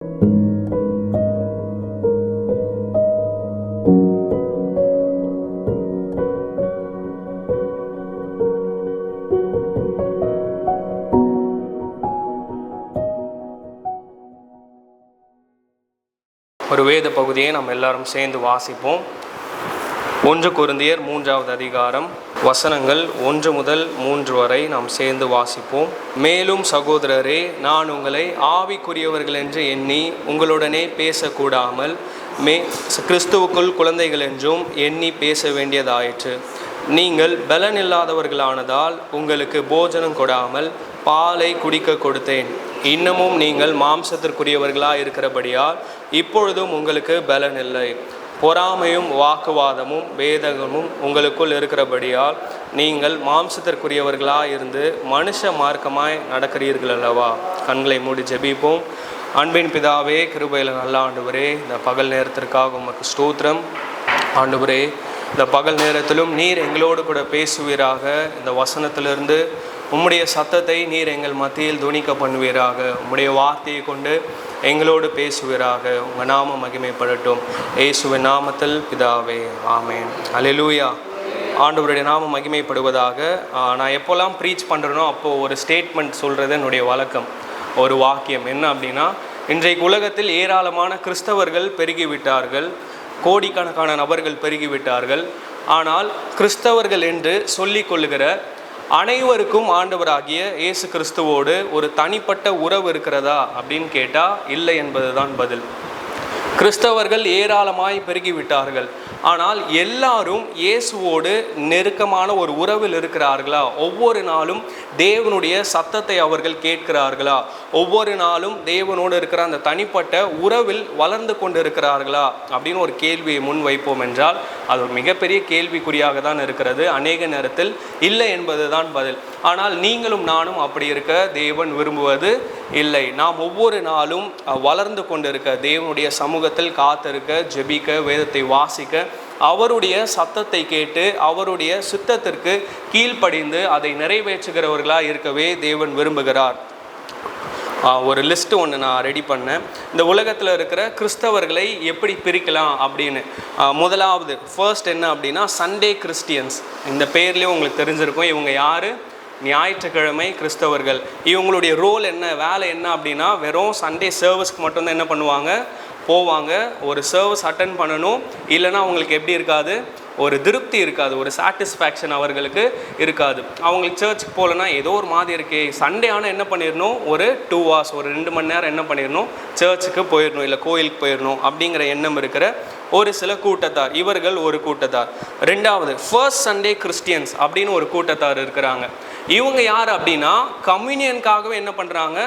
ஒரு வேத பகுதியை நம்ம எல்லாரும் சேர்ந்து வாசிப்போம். 1 கொரிந்தியர் 3வது அதிகாரம் வசனங்கள் 1 முதல் 3 வரை நாம் சேர்ந்து வாசிப்போம். மேலும் சகோதரரே, நான் உங்களை ஆவிக்குரியவர்கள் என்று எண்ணி உங்களுடனே பேசக்கூடாமல் கிறிஸ்துவுக்குள் குழந்தைகள் என்றும் எண்ணி பேச வேண்டியதாயிற்று. நீங்கள் பலனில்லாதவர்களானதால் உங்களுக்கு போஜனம் கொடாமல் பாலை குடிக்க கொடுத்தேன். இன்னமும் நீங்கள் மாம்சத்திற்குரியவர்களாக இருக்கிறபடியால் இப்பொழுதும் உங்களுக்கு பலன் இல்லை. பொறாமையும் வாக்குவாதமும் வேதகமும் உங்களுக்குள் இருக்கிறபடியால் நீங்கள் மாம்சத்திற்குரியவர்களாக இருந்து மனுஷ மார்க்கமாய் நடக்கிறீர்கள் அல்லவா? கண்களை மூடி ஜெபிப்போம். அன்பின் பிதாவே, கிருபையில் நல்ல ஆண்டவரே, இந்த பகல் நேரத்திற்காக உமக்கு ஸ்தோத்திரம். ஆண்டவரே, இந்த பகல் நேரத்திலும் நீர் எங்களோடு கூட பேசுவீராக. இந்த வசனத்திலிருந்து உம்முடைய சத்தத்தை நீர் எங்கள் மத்தியில் துணிக்க பண்ணுவீராக. உம்முடைய வார்த்தையை கொண்டு எங்களோடு பேசுவீராக. உங்கள் நாமம் மகிமைப்படட்டும். இயேசுவின் நாமத்தில் பிதாவே, ஆமேன். அல்லேலூயா. ஆண்டவருடைய நாமம் மகிமைப்படுவதாக. நான் எப்போல்லாம் ப்ரீச் பண்ணுறேனோ அப்போது ஒரு ஸ்டேட்மெண்ட் சொல்கிறது என்னுடைய வழக்கம். ஒரு வாக்கியம் என்ன அப்படின்னா, இன்றைக்கு உலகத்தில் ஏராளமான கிறிஸ்தவர்கள் பெருகிவிட்டார்கள், கோடிக்கணக்கான நபர்கள் பெருகிவிட்டார்கள். ஆனால் கிறிஸ்தவர்கள் என்று சொல்லிக் கொள்ளுகிற அனைவருக்கும் ஆண்டவராகிய இயேசு கிறிஸ்துவோடு ஒரு தனிப்பட்ட உறவு இருக்கிறதா அப்படின்னு கேட்டால் இல்லை என்பதுதான் பதில். கிறிஸ்தவர்கள் ஏராளமாய் பெருகிவிட்டார்கள், ஆனால் எல்லாரும் இயேசுவோடு நெருக்கமான ஒரு உறவில் இருக்கிறார்களா? ஒவ்வொரு நாளும் தேவனுடைய சத்தத்தை அவர்கள் கேட்கிறார்களா? ஒவ்வொரு நாளும் தேவனோடு இருக்கிற அந்த தனிப்பட்ட உறவில் வளர்ந்து கொண்டு இருக்கிறார்களா அப்படின்னு ஒரு கேள்வியை முன் வைப்போம் என்றால் அது ஒரு மிகப்பெரிய கேள்விக்குறியாக தான் இருக்கிறது. அநேக நேரத்தில் இல்லை என்பது தான் பதில். ஆனால் நீங்களும் நானும் அப்படி இருக்க தேவன் விரும்புவது இல்லை. நாம் ஒவ்வொரு நாளும் வளர்ந்து கொண்டிருக்க, தேவனுடைய சமூகத்தில் காத்திருக்க, ஜெபிக்க, வேதத்தை வாசிக்க, அவருடைய சத்தத்தை கேட்டு அவருடைய சித்தத்திற்கு கீழ்ப்படிந்து அதை நிறைவேற்றுகிறவர்களாக இருக்கவே தேவன் விரும்புகிறார். ஒரு லிஸ்ட்டு ஒன்று நான் ரெடி பண்ணேன். இந்த உலகத்தில் இருக்கிற கிறிஸ்தவர்களை எப்படி பிரிக்கலாம் அப்படின்னு. முதலாவது ஃபர்ஸ்ட் என்ன அப்படின்னா, சண்டே கிறிஸ்டியன்ஸ். இந்த பேர்லேயும் உங்களுக்கு தெரிஞ்சிருக்கும். இவங்க யார்? ஞாயிற்றுக்கிழமை கிறிஸ்தவர்கள். இவங்களுடைய ரோல் என்ன, வேலை என்ன அப்படின்னா, வெறும் சண்டே சர்வீஸ்க்கு மட்டும்தான் என்ன பண்ணுவாங்க, போவாங்க. ஒரு சர்வீஸ் அட்டன் பண்ணணும். இல்லைன்னா அவங்களுக்கு எப்படி இருக்காது, ஒரு திருப்தி இருக்காது, ஒரு சாட்டிஸ்ஃபேக்ஷன் அவர்களுக்கு இருக்காது. அவங்களுக்கு சர்ச்சுக்கு போகலன்னா ஏதோ ஒரு மாதிரி இருக்கே. சண்டே ஆனால் என்ன பண்ணிடணும், ஒரு 2 hours, ஒரு 2 மணி நேரம் என்ன பண்ணிடணும், சர்ச்சுக்கு போயிடணும், இல்லை கோயிலுக்கு போயிடணும் அப்படிங்கிற எண்ணம் இருக்கிற ஒரு சில கூட்டத்தார். இவர்கள் ஒரு கூட்டத்தார். ரெண்டாவது ஃபர்ஸ்ட் சண்டே கிறிஸ்டியன்ஸ் அப்படின்னு ஒரு கூட்டத்தார் இருக்கிறாங்க. இவங்க யார் அப்படின்னா, கம்யூனியனுக்காகவே என்ன பண்ணுறாங்க,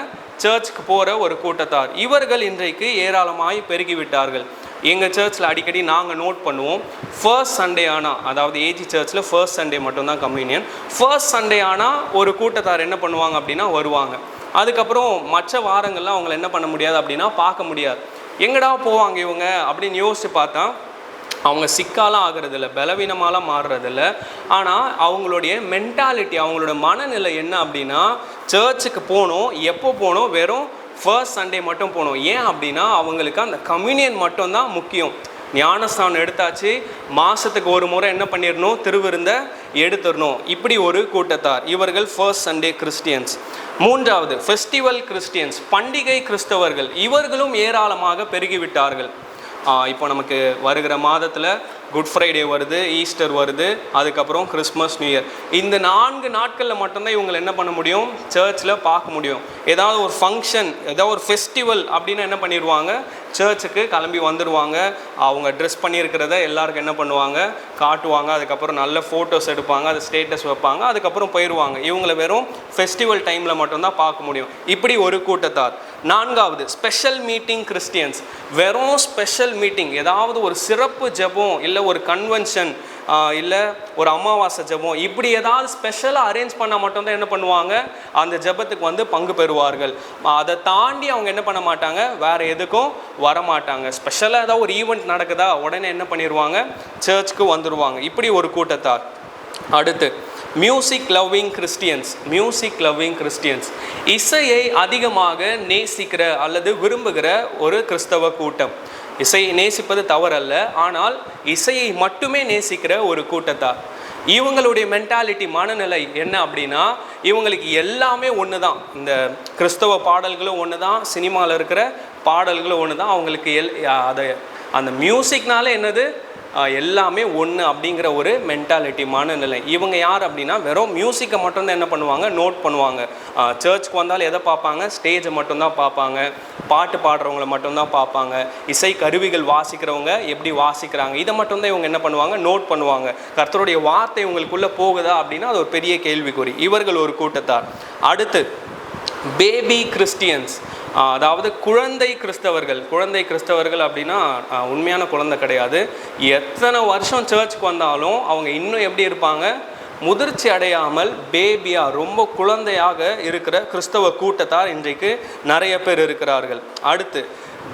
சர்ச்சுக்கு போகிற ஒரு கூட்டத்தார். இவர்கள் இன்றைக்கு ஏராளமாய் பெருகிவிட்டார்கள். எங்கள் சர்ச்சில் அடிக்கடி நாங்கள் நோட் பண்ணுவோம், ஃபர்ஸ்ட் சண்டே ஆனால், அதாவது ஏஜி சர்ச்சில் ஃபர்ஸ்ட் சண்டே மட்டும்தான் கம்யூனியன். ஃபர்ஸ்ட் சண்டே ஆனால் ஒரு கூட்டத்தார் என்ன பண்ணுவாங்க அப்படின்னா வருவாங்க. அதுக்கப்புறம் மற்ற வாரங்கள்லாம் அவங்களை என்ன பண்ண முடியாது அப்படின்னா பார்க்க முடியாது. எங்கடா போவாங்க இவங்க அப்படின்னு யோசித்து பார்த்தா அவங்க சிக்காலாம் ஆகிறதில்ல, பலவீனமாலாம் மாறுறதில்ல. ஆனால் அவங்களுடைய மென்டாலிட்டி, அவங்களோட மனநிலை என்ன அப்படின்னா, சர்ச்சுக்கு போகணும், எப்போ போகணும், வெறும் ஃபர்ஸ்ட் சண்டே மட்டும் போகணும். ஏன் அப்படின்னா அவங்களுக்கு அந்த கம்யூனியன் மட்டும்தான் முக்கியம். ஞானஸ்தானம் எடுத்தாச்சு, மாதத்துக்கு ஒரு முறை என்ன பண்ணிடணும், திருவிருந்த எடுத்துடணும். இப்படி ஒரு கூட்டத்தார். இவர்கள் ஃபர்ஸ்ட் சண்டே கிறிஸ்டியன்ஸ். மூன்றாவது ஃபெஸ்டிவல் கிறிஸ்டியன்ஸ், பண்டிகை கிறிஸ்தவர்கள். இவர்களும் ஏராளமாக பெருகிவிட்டார்கள். இப்போ நமக்கு வருகிற மாதத்தில் குட் ஃப்ரைடே வருது, ஈஸ்டர் வருது, அதுக்கப்புறம் கிறிஸ்மஸ், நியூ இயர். இந்த 4 நாட்களில் மட்டும்தான் இவங்களை என்ன பண்ண முடியும், சர்ச்சில் பார்க்க முடியும். ஏதாவது ஒரு ஃபங்க்ஷன், ஏதாவது ஒரு ஃபெஸ்டிவல் அப்படின்னா என்ன பண்ணிடுவாங்க, சர்ச்சுக்கு கிளம்பி வந்துடுவாங்க. அவங்க ட்ரெஸ் பண்ணியிருக்கிறத எல்லாருக்கும் என்ன பண்ணுவாங்க, காட்டுவாங்க. அதுக்கப்புறம் நல்ல ஃபோட்டோஸ் எடுப்பாங்க, அதை ஸ்டேட்டஸ் வைப்பாங்க, அதுக்கப்புறம் போயிடுவாங்க. இவங்களை வெறும் ஃபெஸ்டிவல் டைமில் மட்டும்தான் பார்க்க முடியும். இப்படி ஒரு கூட்டத்தார். நான்காவது ஸ்பெஷல் மீட்டிங் கிறிஸ்டியன்ஸ். வெறும் ஸ்பெஷல் மீட்டிங், ஏதாவது ஒரு சிறப்பு ஜெபம், இல்லை ஒரு கன்வென்ஷன், இல்லை ஒரு அமாவாசை ஜெபம், இப்படி ஏதாவது ஸ்பெஷலாக அரேஞ்ச் பண்ணால் மட்டும்தான் என்ன பண்ணுவாங்க, அந்த ஜெபத்துக்கு வந்து பங்கு பெறுவார்கள். அதை தாண்டி அவங்க என்ன பண்ண மாட்டாங்க, வேறு எதுக்கும் வரமாட்டாங்க. ஸ்பெஷலாக ஏதாவது ஒரு ஈவெண்ட் நடக்குதா, உடனே என்ன பண்ணிடுவாங்க, சர்ச்சுக்கு வந்துடுவாங்க. இப்படி ஒரு கூட்டத்தார். அடுத்து மியூசிக் லவ்விங் கிறிஸ்டியன்ஸ், இசையை அதிகமாக நேசிக்கிற அல்லது விரும்புகிற ஒரு கிறிஸ்தவ கூட்டம். இசையை நேசிப்பது தவறல்ல, ஆனால் இசையை மட்டுமே நேசிக்கிற ஒரு கூட்டத்தார். இவங்களுடைய மென்டாலிட்டி, மனநிலை என்ன அப்படின்னா, இவங்களுக்கு எல்லாமே ஒன்று தான். இந்த கிறிஸ்தவ பாடல்களும் ஒன்று தான், சினிமாவில் இருக்கிற பாடல்களும் ஒன்று தான். அவங்களுக்கு அந்த மியூசிக்னால என்னது, எல்லாமே ஒன்று அப்படிங்கிற ஒரு மென்டாலிட்டி, மனநிலை. இவங்க யார் அப்படின்னா, வெறும் மியூசிக்கை மட்டும்தான் என்ன பண்ணுவாங்க, நோட் பண்ணுவாங்க. சர்ச்சுக்கு வந்தாலும் எதை பார்ப்பாங்க, ஸ்டேஜை மட்டும்தான் பார்ப்பாங்க, பாட்டு பாடுறவங்கள மட்டும்தான் பார்ப்பாங்க, இசை கருவிகள் வாசிக்கிறவங்க எப்படி வாசிக்கிறாங்க, இதை மட்டும்தான் இவங்க என்ன பண்ணுவாங்க, நோட் பண்ணுவாங்க. கர்த்தருடைய வார்த்தை இவங்களுக்குள்ளே போகுதா அப்படின்னா அது ஒரு பெரிய கேள்விக்குறி. இவர்கள் ஒரு கூட்டத்தார். அடுத்து பேபி கிறிஸ்டியன்ஸ், அதாவது குழந்தை கிறிஸ்தவர்கள் அப்படின்னா உண்மையான குழந்தை கிடையாது. எத்தனை வருஷம் சர்ச்சுக்கு வந்தாலும் அவங்க இன்னும் எப்படி இருப்பாங்க, முதிர்ச்சி அடையாமல் பேபியாக, ரொம்ப குழந்தையாக இருக்கிற கிறிஸ்தவ கூட்டத்தார் இன்றைக்கு நிறைய பேர் இருக்கிறார்கள். அடுத்து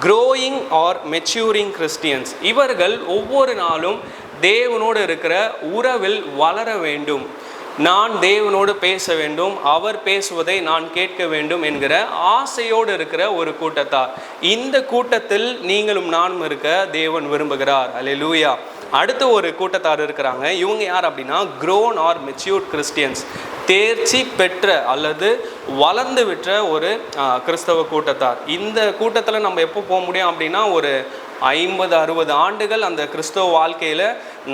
க்ரோயிங் ஆர் மெச்சூரிங் கிறிஸ்டியன்ஸ், இவர்கள் ஒவ்வொரு நாளும் தேவனோடு இருக்கிற உறவில் வளர வேண்டும், நான் தேவனோடு பேச வேண்டும், அவர் பேசுவதை நான் கேட்க வேண்டும் என்கிற ஆசையோடு இருக்கிற ஒரு கூட்டத்தார். இந்த கூட்டத்தில் நீங்களும் நானும் இருக்க தேவன் விரும்புகிறார். அல்லேலூயா. அடுத்து ஒரு கூட்டத்தார் இருக்கிறாங்க. இவங்க யார் அப்படின்னா grown or matured கிறிஸ்டியன்ஸ், தேர்ச்சி பெற்ற அல்லது வளர்ந்து விட்ட ஒரு கிறிஸ்தவ கூட்டத்தார். இந்த கூட்டத்தில் நம்ம எப்போ போக முடியும் அப்படின்னா, ஒரு 50-60 ஆண்டுகள் அந்த கிறிஸ்தவ வாழ்க்கையில்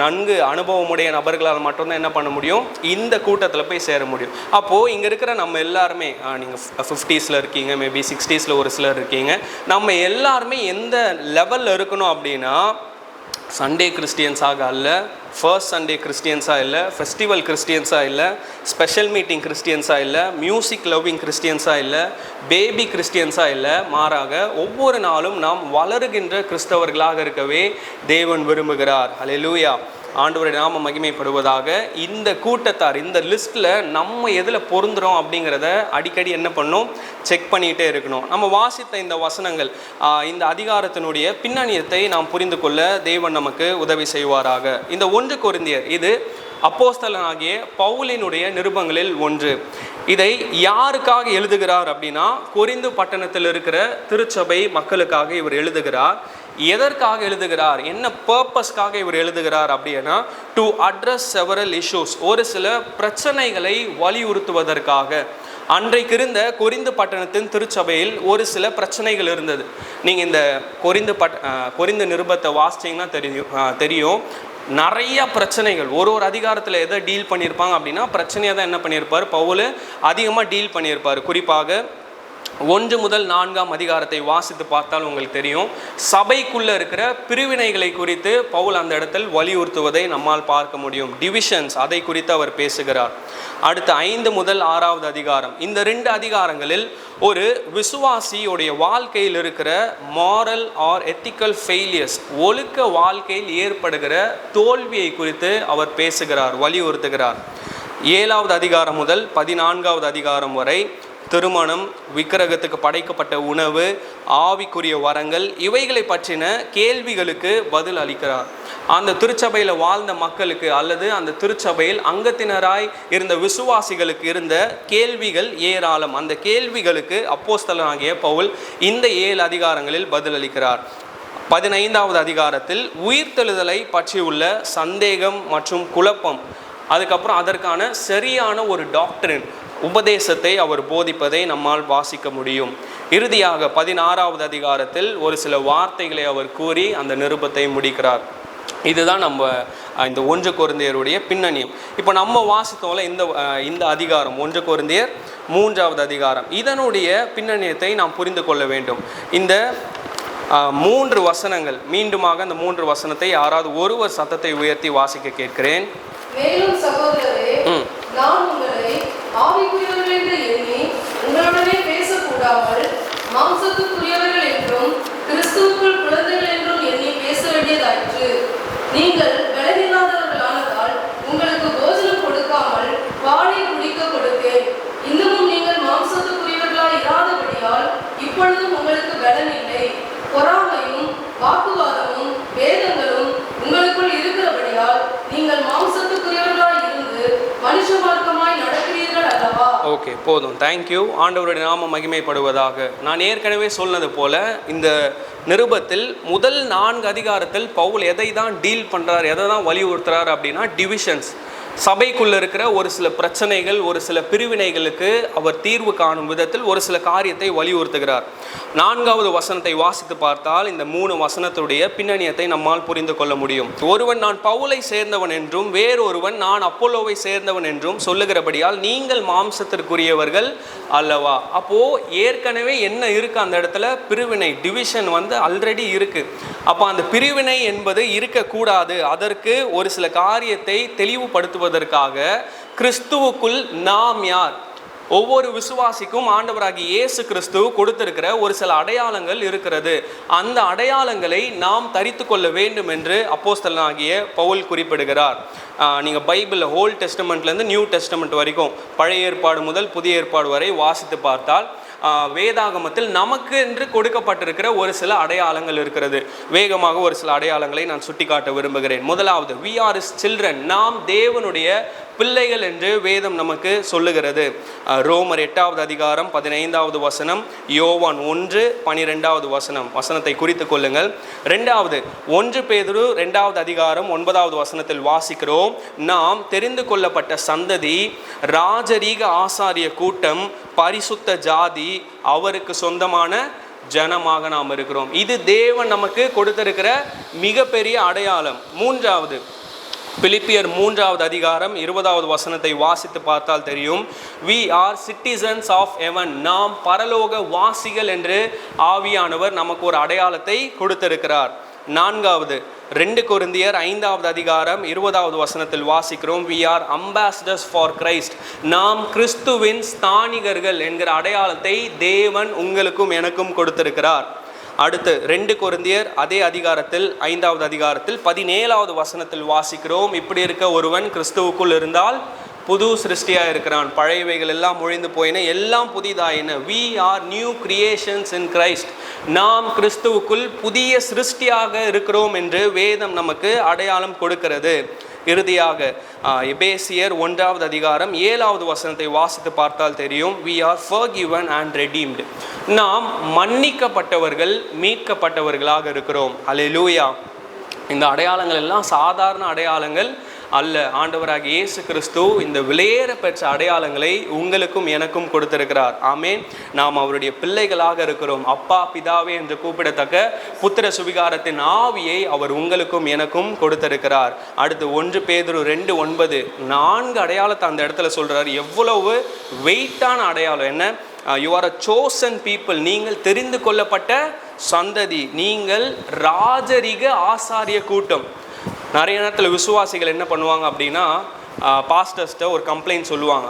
நன்கு அனுபவமுடைய நபர்களால் மட்டும்தான் என்ன பண்ண முடியும், இந்த கூட்டத்தில் போய் சேர முடியும். அப்போது இங்கே இருக்கிற நம்ம எல்லாருமே, நீங்கள் 50s இருக்கீங்க, மேபி 60s ஒரு சிலர் இருக்கீங்க, நம்ம எல்லாருமே எந்த லெவலில் இருக்கணும் அப்படின்னா, சண்டே கிறிஸ்டியன்ஸாக அல்ல, ஃபர்ஸ்ட் சண்டே கிறிஸ்டியன்ஸாக இல்லை, ஃபெஸ்டிவல் கிறிஸ்டியன்ஸாக இல்லை, ஸ்பெஷல் மீட்டிங் கிறிஸ்டியன்ஸாக இல்லை, மியூசிக் லவ்விங் கிறிஸ்டியன்ஸாக இல்லை, பேபி கிறிஸ்டியன்ஸாக இல்லை, மாறாக ஒவ்வொரு நாளும் நாம் வளருகின்ற கிறிஸ்தவர்களாக இருக்கவே தேவன் விரும்புகிறார். அல்லேலூயா. ஆண்டவருடைய நாம மகிமைப்படுவதாக. இந்த கூட்டத்தார், இந்த லிஸ்ட்டில் நம்ம எதில் பொருந்துகிறோம் அப்படிங்கிறத அடிக்கடி என்ன பண்ணணும், செக் பண்ணிகிட்டே இருக்கணும். நம்ம வாசித்த இந்த வசனங்கள், இந்த அதிகாரத்தினுடைய பின்னணியத்தை நாம் புரிந்து கொள்ள தேவன் நமக்கு உதவி செய்வாராக. இந்த 1 கொரிந்தியர், இது அப்போஸ்தலனாகிய பவுலினுடைய நிருபங்களில் ஒன்று. இதை யாருக்காக எழுதுகிறார் அப்படின்னா, கொரிந்து பட்டணத்தில் இருக்கிற திருச்சபை மக்களுக்காக இவர் எழுதுகிறார். எதற்காக எழுதுகிறார், என்ன பர்பஸ்க்காக இவர் எழுதுகிறார் அப்படின்னா, டு அட்ரஸ் செவரல் இஷ்யூஸ், ஒரு சில பிரச்சனைகளை வலியுறுத்துவதற்காக. அன்றைக்கு இருந்த கொரிந்து பட்டணத்தின் திருச்சபையில் ஒரு சில பிரச்சனைகள் இருந்தது. நீங்கள் இந்த கொரிந்து நிருபத்தை வாசிச்சிங்கன்னா தெரியும். நிறைய பிரச்சனைகள், ஒரு அதிகாரத்தில் எதை டீல் பண்ணியிருப்பாங்க அப்படின்னா, பிரச்சனையை தான் என்ன பண்ணியிருப்பார் பவுல் அதிகமாக டீல் பண்ணியிருப்பார். குறிப்பாக 1 முதல் 4ஆம் அதிகாரத்தை வாசித்து பார்த்தால் உங்களுக்கு தெரியும், சபைக்குள்ளே இருக்கிற பிரிவினைகளை குறித்து பவுல் அந்த இடத்தில் வலியுறுத்துவதை நம்மால் பார்க்க முடியும். டிவிஷன்ஸ், அதை குறித்து அவர் பேசுகிறார். அடுத்து 5 முதல் 6ஆவது அதிகாரம், இந்த 2 அதிகாரங்களில் ஒரு விசுவாசியுடைய வாழ்க்கையில் இருக்கிற மாரல் ஆர் எத்திக்கல் ஃபெயிலியர்ஸ், ஒழுக்க வாழ்க்கையில் ஏற்படுகிற தோல்வியை குறித்து அவர் பேசுகிறார், வலியுறுத்துகிறார். 7ஆவது அதிகாரம் முதல் 14ஆவது அதிகாரம் வரை திருமணம், விக்கிரகத்துக்கு படைக்கப்பட்ட உணவு, ஆவிக்குரிய வரங்கள், இவைகளை பற்றின கேள்விகளுக்கு பதில் அளிக்கிறார். அந்த திருச்சபையில் வாழ்ந்த மக்களுக்கு அல்லது அந்த திருச்சபையில் அங்கத்தினராய் இருந்த விசுவாசிகளுக்கு இருந்த கேள்விகள் ஏராளம். அந்த கேள்விகளுக்கு அப்போஸ்தலனாகிய பவுல் இந்த 7 அதிகாரங்களில் பதில் அளிக்கிறார். 15ஆவது அதிகாரத்தில் உயிர்த்தெழுதலை பற்றியுள்ள சந்தேகம் மற்றும் குழப்பம், அதுக்கப்புறம் அதற்கான சரியான ஒரு டாக்டரின் உபதேசத்தை அவர் போதிப்பதை நம்மால் வாசிக்க முடியும். இறுதியாக 16ஆவது அதிகாரத்தில் ஒரு சில வார்த்தைகளை அவர் கூறி அந்த நிருபத்தை முடிக்கிறார். இதுதான் நம்ம இந்த 1 கொரிந்தியருடைய பின்னணியம். இப்போ நம்ம வாசித்தோம்ல இந்த அதிகாரம் 1 கொரிந்தியர் 3ஆவது அதிகாரம், இதனுடைய பின்னணியத்தை நாம் புரிந்து கொள்ள வேண்டும். இந்த 3 வசனங்கள், மீண்டுமாக அந்த 3 வசனத்தை யாராவது ஒருவர் சத்தத்தை உயர்த்தி வாசிக்க கேட்கிறேன். மேலும் சகோதரரே, நான் உங்களை ஆவிக்குரியவர்கள் என்று எண்ணி உங்களுடனே பேசக்கூடாமல் மாம்சத்துக்குரியவர்கள் என்றும் கிறிஸ்துவுக்குள் குழந்தைகள் என்றும் எண்ணி பேச வேண்டியதாயிற்று. நீங்கள் பலனில்லாதவர்களானதால் உங்களுக்கு போஜனம் கொடுக்காமல் பாலை குடிக்க கொடுத்தேன். இன்னமும் நீங்கள் மாம்சத்துக்குரியவர்களாய் இராதபடியால் இப்பொழுதும் உங்களுக்கு பலன் இல்லை. பொறாமையும் வாக்குவாதமும் வேதங்களும் உங்களுக்குள் இருக்கிறபடியால் நீங்கள் மாம்சத்துக்குரியவர்களாய் இருந்து ஓகே, போதும். தேங்க்யூ. ஆண்டவருடைய நாமம் மகிமைப்படுவதாக. நான் ஏற்கனவே சொன்னது போல இந்த நிருபத்தில் முதல் 4 அதிகாரத்தில் பவுல் எதை தான் டீல் பண்ணுறார், எதை தான் வலியுறுத்துறார் அப்படின்னா டிவிஷன்ஸ். சபைக்குள்ளே இருக்கிற ஒரு சில பிரச்சனைகள், ஒரு சில பிரிவினைகளுக்கு அவர் தீர்வு காணும் விதத்தில் ஒரு சில காரியத்தை வலியுறுத்துகிறார். 4வது வசனத்தை வாசித்து பார்த்தால் இந்த 3 வசனத்துடைய பின்னணியத்தை நம்மால் புரிந்து கொள்ள முடியும். ஒருவன் நான் பவுலை சேர்ந்தவன் என்றும் வேறொருவன் நான் அப்போலோவை சேர்ந்தவன் என்றும் சொல்லுகிறபடியால் நீங்கள் மாம்சத்திற்குரியவர்கள் அல்லவா. அப்போது ஏற்கனவே என்ன இருக்குது அந்த இடத்துல? பிரிவினை, டிவிஷன் ஆல்ரெடி இருக்குது. அப்போ அந்த பிரிவினை என்பது இருக்கக்கூடாது. அதற்கு ஒரு சில காரியத்தை தெளிவுபடுத்துவதற்காக கிறிஸ்துவுக்குள் நாம் யார், ஒவ்வொரு விசுவாசிக்கும் ஆண்டவராகிய இயேசு கிறிஸ்து கொடுத்திருக்கிற ஒரு சில அடையாளங்கள் இருக்கிறது. அந்த அடையாளங்களை நாம் தரித்து கொள்ள வேண்டும் என்று அப்போஸ்தலனாகிய பவுல் குறிப்பிடுகிறார். நீங்கள் பைபிளில் ஓல்ட் டெஸ்டமெண்ட்லேருந்து நியூ டெஸ்டமெண்ட் வரைக்கும், பழைய ஏற்பாடு முதல் புதிய ஏற்பாடு வரை வாசித்து பார்த்தால் வேதாகமத்தில் நமக்கு என்று கொடுக்கப்பட்டிருக்கிற ஒரு சில அடையாளங்கள் இருக்கிறது. வேகமாக ஒரு சில அடையாளங்களை நான் சுட்டிக்காட்ட விரும்புகிறேன். முதலாவது, we are his children, நாம் தேவனுடைய பிள்ளைகள் என்று வேதம் நமக்கு சொல்லுகிறது. ரோமர் 8வது அதிகாரம் 15வது வசனம், யோவான் 1:12வது வசனத்தை குறித்து கொள்ளுங்கள். 2வது 1 பேதுரு 2வது அதிகாரம் 9வது வசனத்தில் வாசிக்கிறோம், நாம் தெரிந்து கொள்ளப்பட்ட சந்ததி, ராஜரீக ஆசாரிய கூட்டம், பரிசுத்த ஜாதி, அவருக்கு சொந்தமான ஜனமாக நாம் இருக்கிறோம். இது தேவன் நமக்கு கொடுத்திருக்கிற மிகப்பெரிய அடையாளம். 3வது பிலிப்பியர் 3வது அதிகாரம் 20வது வசனத்தை வாசித்து பார்த்தால் தெரியும், we are citizens of heaven, நாம் பரலோக வாசிகள் என்று ஆவியானவர் நமக்கு ஒரு அடையாளத்தை கொடுத்திருக்கிறார். 4வது 2 கொரிந்தியர் 5வது அதிகாரம் 20வது வசனத்தில் வாசிக்கிறோம், we are ambassadors for Christ, நாம் கிறிஸ்துவின் ஸ்தானிகர்கள் என்கிற அடையாளத்தை தேவன் உங்களுக்கும் எனக்கும் கொடுத்திருக்கிறார். அடுத்து 2 கொரிந்தியர் அதே அதிகாரத்தில் 5வது அதிகாரத்தில் 17வது வசனத்தில் வாசிக்கிறோம், இப்படி இருக்க ஒருவன் கிறிஸ்துவுக்குள் இருந்தால் புது சிருஷ்டியாக இருக்கிறான், பழையவைகள் எல்லாம் ஒழிந்து போயின, எல்லாம் புதிதாயின. we are new creations in Christ, நாம் கிறிஸ்துவுக்குள் புதிய சிருஷ்டியாக இருக்கிறோம் என்று வேதம் நமக்கு அடையாளம் கொடுக்கிறது. இறுதியாக எபேசியர் 1வது அதிகாரம் 7வது வசனத்தை வாசித்து பார்த்தால் தெரியும், we are forgiven and redeemed, நாம் மன்னிக்கப்பட்டவர்கள், மீட்கப்பட்டவர்களாக இருக்கிறோம். அல்லேலூயா. இந்த அடையாளங்கள் எல்லாம் சாதாரண அடையாளங்கள் அல்ல. ஆண்டவராகிய இயேசு கிறிஸ்து இந்த விலையேற பெற்ற அடையாளங்களை உங்களுக்கும் எனக்கும் கொடுத்திருக்கிறார். ஆமேன். நாம் அவருடைய பிள்ளைகளாக இருக்கிறோம். அப்பா பிதாவே என்று கூப்பிடத்தக்க புத்திர சுவிகாரத்தின் ஆவியை அவர் உங்களுக்கும் எனக்கும் கொடுத்திருக்கிறார். அடுத்து 1 பேதுரு 2:9 4 அடையாளத்தை அந்த இடத்துல சொல்றார். எவ்வளவு வெயிட்டான அடையாளம்! என்ன? you are a chosen people, நீங்கள் தெரிந்து கொள்ளப்பட்ட சந்ததி, நீங்கள் ராஜரீக ஆசாரிய கூட்டம். நிறைய நேரத்தில் விசுவாசிகள் என்ன பண்ணுவாங்க அப்படின்னா, பாஸ்டர்ஸ்ட்ட ஒரு கம்ப்ளைண்ட் சொல்லுவாங்க,